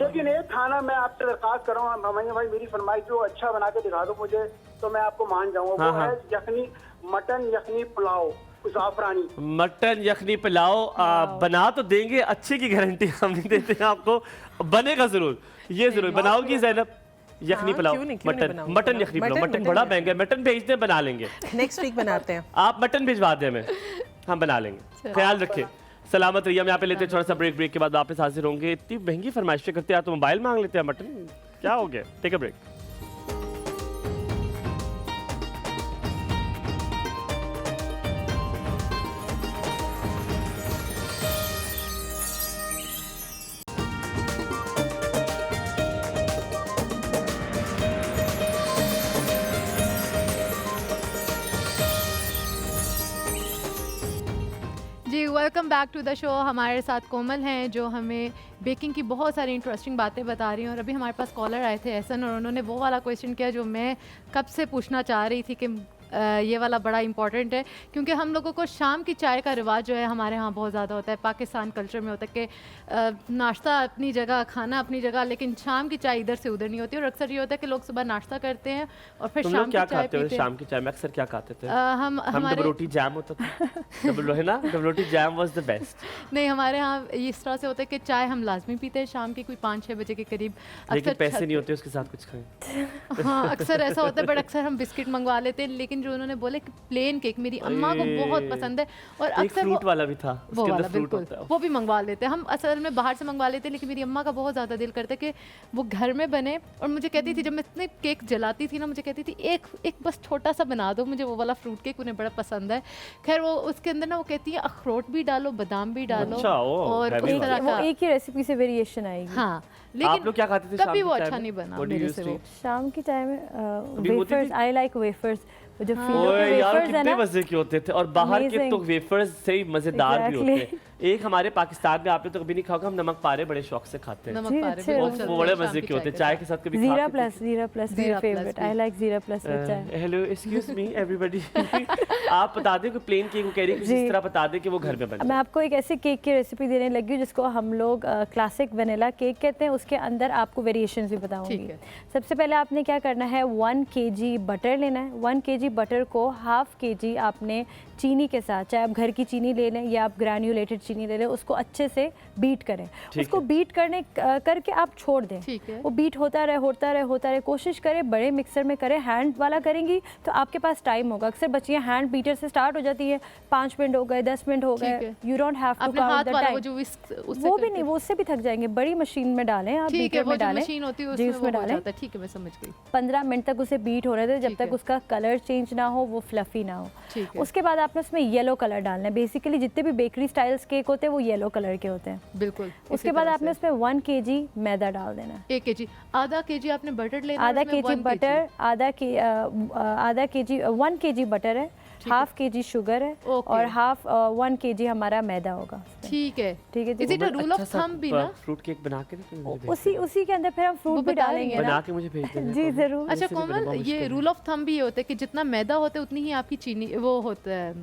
I: लेकिन एक खाना मैं आपसे दरखास्त कर रहा हूँ भाई, मेरी फरमाइश जो अच्छा बना के दिखा दो मुझे तो मैं आपको मान जाऊंगा। वो है यखनी, मटन यखनी पुलाव ज़ाफ़रानी।
B: मटन यखनी पुलाव बना तो देंगे, अच्छे की गारंटी हम नहीं देते हैं आपको, बनेगा जरूर, ये जरूर बनाओगी ज़ैनब यखनी पुलाव। मटन यखनी पुलाव, मटन बड़ा महंगा है, मटन भेज दे, बना लेंगे,
C: नेक्स्ट वीक बनाते हैं।
B: आप मटन भिजवा दें हमें, हम बना लेंगे, ख्याल रखें, सलामत रहिए। हम यहाँ पे लेते हैं थोड़ा सा ब्रेक के बाद वापस हाजिर होंगे। इतनी महंगी फरमाइशें करते हैं, तो मोबाइल मांग लेते हैं मटन, क्या हो गया? Take a break.
A: Welcome back to the show. हमारे साथ कोमल हैं जो हमें बेकिंग की बहुत सारी इंटरेस्टिंग बातें बता रही हैं। और अभी हमारे पास कॉलर आए थे एहसन, और उन्होंने वो वाला क्वेश्चन किया जो मैं कब से पूछना चाह रही थी कि ये वाला बड़ा इंपॉर्टेंट है, क्योंकि हम लोगों को शाम की चाय का रिवाज जो है हमारे यहाँ बहुत ज़्यादा होता है। पाकिस्तान कल्चर में होता है कि नाश्ता अपनी जगह, खाना अपनी जगह, लेकिन शाम की चाय इधर से उधर नहीं होती। और अक्सर ये होता है कि लोग सुबह नाश्ता करते हैं और फिर शाम की चाय पीते हैं।
B: शाम की चाय में अक्सर क्या खाते थे?
A: हम
B: डबल रोटी जैम होता था। Double roti jam was the best.
A: नहीं, हमारे यहाँ इस तरह से होता है कि चाय हम लाजमी पीते हैं शाम की, कोई 5-6 बजे के करीब।
B: लेकिन पैसे नहीं होते उसके साथ कुछ खाएं।
A: हाँ, अक्सर ऐसा होता है, बट अक्सर हम बिस्किट मंगवा लेते हैं। लेकिन जो उन्होंने बोले कि प्लेन केक मेरी अम्मा को बहुत पसंद है, और अक्सर
B: फ्रूट वाला भी था,
A: वो वाला बिल्कुल, वो भी मंगवा लेते हैं। हम असल में बाहर से मंगवा लेते हैं, लेकिन मेरी अम्मा का बहुत ज़्यादा दिल करता है कि वो घर में बने। और मुझे कहती थी, जब मैं इतने केक जलाती थी ना, मुझे कहती थी एक बस छोटा सा बना दो, मुझे वो वाला फ्रूट केक उन्हें बड़ा पसंद है। खैर वो उसके अंदर ना वो कहती है अखरोट भी डालो, बादाम भी डालो, और उस तरह का
D: एक ही रेसिपी से वेरिएशन आएगी।
A: हाँ,
B: लेकिन आप लोग क्या खाते थे
A: कभी वो अच्छा नहीं बना मेरे से। वो
D: शाम की चाय में वेफर्स, आई लाइक वेफर्स, जो
B: यार कितने मजे के होते थे, और बाहर के तो वेफर्स से ही मजेदार भी होते हैं। एक हमारे पाकिस्तान में आपने तो कभी नहीं खाओगा, हम नमक पारे बड़े शौक से खाते हैं। वो बड़े मजे के होते हैं, चाय के साथ कभी
D: जीरा प्लस मेरा फेवरेट, आई लाइक जीरा प्लस विद चाय।
B: हेलो एक्सक्यूज मी एवरीबॉडी, आप बता दें कि प्लेन केक को कह रही है, जिस तरह बता दें कि वो घर में बने।
D: मैं आपको एक ऐसे केक की रेसिपी देने लगी हूँ जिसको हम लोग क्लासिक वनीला केक कहते हैं। उसके अंदर आपको वेरिएशंस भी बताऊंगी। सबसे पहले आपने क्या करना है, 1 kg बटर लेना है। 1 kg बटर को ½ kg आपने चीनी के साथ, चाहे आप घर की चीनी ले लें या आप ग्रैन्युलेटेड चीनी ले लें, उसको अच्छे से बीट करें। उसको बीट करके आप छोड़ दें। वो बीट होता रहे। कोशिश करें बड़े मिक्सर में करें, हैंड वाला करेंगी तो आपके पास टाइम होगा। अक्सर बच्चियां हैंड बीटर से स्टार्ट हो जाती है, 5 मिनट हो गए, 10 मिनट हो गए, you don't have to count the time. वो भी नहीं, वो उससे भी थक जाएंगे। बड़ी मशीन में डालें, आप बीटर में डालें, जी उसमें डालें।
A: ठीक है, मैं समझ गई।
D: 15 मिनट तक उसे बीट होने दें, जब तक उसका कलर चेंज ना हो, वो फ्लफी ना हो। उसके बाद आपने उसमें येलो कलर डालना है। बेसिकली जितने भी बेकरी स्टाइल्स केक होते हैं वो येलो कलर के होते हैं।
A: बिल्कुल।
D: उसके बाद आपने उसमें 1 kg मैदा डाल देना है।
A: 1 kg, आधा kg आपने बटर लेना है।
D: आधा kg बटर, आधा kg 1 kg बटर है, ½ kg शुगर है, और 1 kg हमारा मैदा होगा।
A: ठीक है। Is it a rule of thumb भी ना?
B: फ्रूट केक बना के
D: उसी के अंदर फिर हम फ्रूट भी डालेंगे,
B: बना के मुझे भेज देना।
D: जी जरूर।
A: अच्छा कोमल, ये रूल ऑफ थंब भी ये होता है कि जितना मैदा होता है उतनी ही आपकी चीनी वो होता है,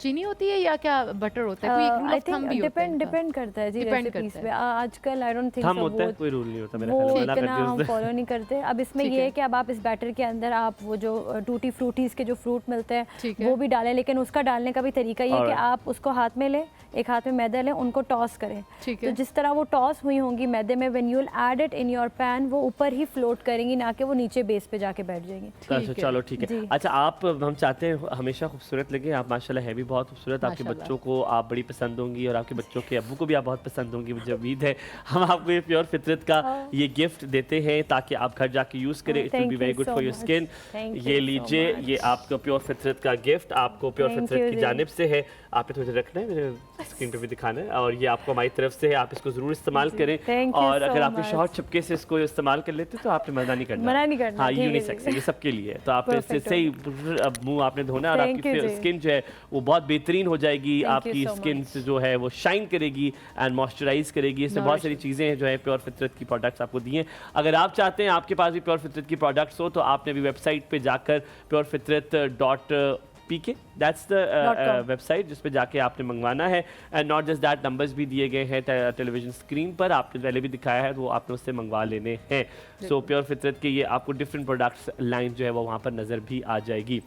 A: चीनी होती है या क्या बटर होता है? कोई एक रूल ऑफ थंब भी होता है?
D: डिपेंड करता है जी रेसिपीज पे। आजकल आई डोंट थिंक
B: होता है, कोई रूल नहीं होता मेरा
D: ख्याल
B: में,
D: इतना हम फॉलो नहीं करते। अब इसमें ये है कि अब आप इस बैटर के अंदर आप वो जो टूटी फ्रूटीज के जो फ्रूट मिलते हैं वो भी डालें, लेकिन उसका डालने का भी तरीका ये है कि आप उसको हाथ में लें, एक हाथ में मैदा लें, उनको टॉस करें। तो जिस तरह वो टॉस हुई होंगी मैदे में, when you will add it in your pan, वो ऊपर ही फ्लोट करेंगी, ना कि वो नीचे बेस पे जाके बैठ जाएंगी।
B: अच्छा चलो ठीक है। अच्छा आप, हम चाहते हैं हमेशा खूबसूरत लगे, आप माशाल्लाह है भी बहुत खूबसूरत, आपके बच्चों को आप बड़ी पसंद होंगी और आपके बच्चों के अब्बू को भी आप बहुत पसंद होंगी, मुझे उम्मीद है। हम आपको ये प्योर फितरत का ये गिफ्ट देते हैं ताकि आप घर जाके यूज़ करें, it will be very good for your skin. ये लीजिए, ये आपका प्योर फितरत का गिफ्ट आपको प्योर फितरत की जानिब से है। आपने थोड़ा रखना है, मेरे स्क्रीन पे भी दिखाना है, और ये आपको हमारी तरफ से है, आप इसको ज़रूर इस्तेमाल करें। और अगर आपके शौहर चुपके से इसको इस्तेमाल कर लेते तो आपने मना नहीं करना। हाँ, यूनिसेक्स है, ये सबके लिए है। तो आपने इससे सही मुंह आपने धोना, और आपकी स्किन जो है वो बहुत बेहतरीन हो जाएगी, आपकी स्किन जो है वो शाइन करेगी एंड मॉइस्चराइज करेगी। इसमें बहुत सारी चीज़ें जो है प्योर फितरत की प्रोडक्ट्स आपको दिए। अगर आप चाहते हैं आपके पास भी प्योर फितरत की प्रोडक्ट्स हो, तो आपने भी वेबसाइट पे जाकर purefitrat.pk, दैट्स द वेबसाइट जिस पे जाके आपने मंगवाना है। And not just that, numbers भी दिए गए हैं टेलीविजन स्क्रीन पर, आपने पहले भी दिखाया है, तो आपने उससे मंगवा लेने हैं। सो प्योर फितरत के ये आपको डिफरेंट प्रोडक्ट्स लाइन जो है वो वहाँ पर नज़र भी आ जाएगी।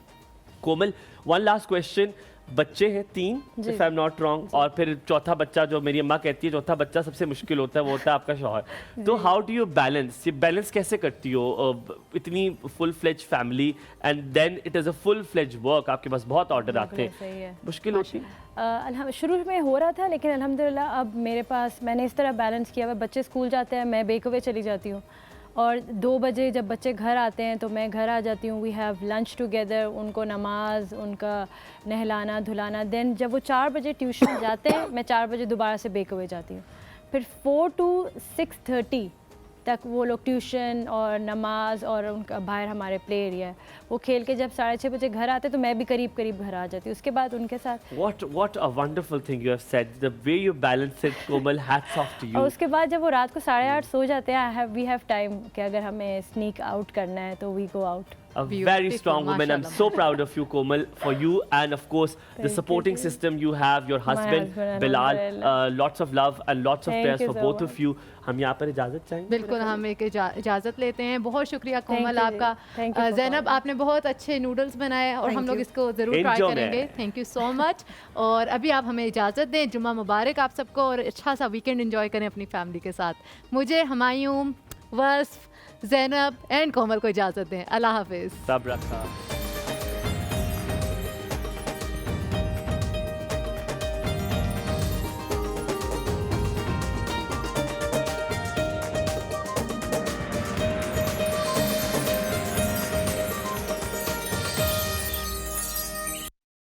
B: कोमल, वन लास्ट क्वेश्चन, बच्चे हैं 3 if I am not wrong, और फिर चौथा बच्चा, जो मेरी अम्मा कहती है चौथा बच्चा सबसे मुश्किल होता है, वो होता है आपका शौहर। तो हाउ डू यू बैलेंस, ये बैलेंस कैसे करती हो इतनी full fledge family and then it is a full fledge work, आपके पास बहुत ऑर्डर आते हैं, मुश्किल होती है?
D: शुरू में हो रहा था, लेकिन अल्हम्दुलिल्लाह अब मेरे पास, मैंने इस तरह बैलेंस किया हुआ, बच्चे स्कूल जाते हैं, मैं बेकवे चली जाती हूँ, और 2 बजे जब बच्चे घर आते हैं तो मैं घर आ जाती हूँ। वी हैव लंच टुगेदर, उनको नमाज, उनका नहलाना धुलाना, देन जब वो 4 बजे ट्यूशन जाते हैं, मैं 4 बजे दोबारा से बेकवे जाती हूँ। फिर 4 to 6:30 तक वो लोग ट्यूशन और नमाज, और उनका बाहर हमारे प्ले एरिया है, वो खेल के जब 6:30 बजे घर आते तो मैं भी करीब घर आ जाती हूँ। उसके बाद उनके साथ
B: what a wonderful thing you have said, the way you balance it, Komal, hats off to you।
D: और उसके बाद जब वो रात को 8:30 सो जाते हैं, वी हैव टाइम कि अगर हमें स्नीक आउट करना है तो we go out.
B: A very strong woman. I'm so proud of you, Komal, for you and of course the supporting system you have, your husband Bilal. Lots of love and lots of prayers for both of you. हम यहाँ पर इजाज़त चाहेंगे?
A: बिल्कुल, हम एक इजाज़त लेते हैं। बहुत शुक्रिया कोमल आपका। ज़ैनब, आपने बहुत अच्छे नूडल्स बनाए और हम लोग इसको ज़रूर ट्राई करेंगे। Thank you so much. और अभी आप हमें इजाज़त दें। जुम्मा मुबारक आप सबको और अच्छा सा वीकेंड एंजॉय करें अपनी फैमिली के साथ। मुझे, हमायूं, वस्फ, ज़ैनब एंड कोमल को इजाज़त दें। अल्लाह हाफिज़।
B: सब रखा।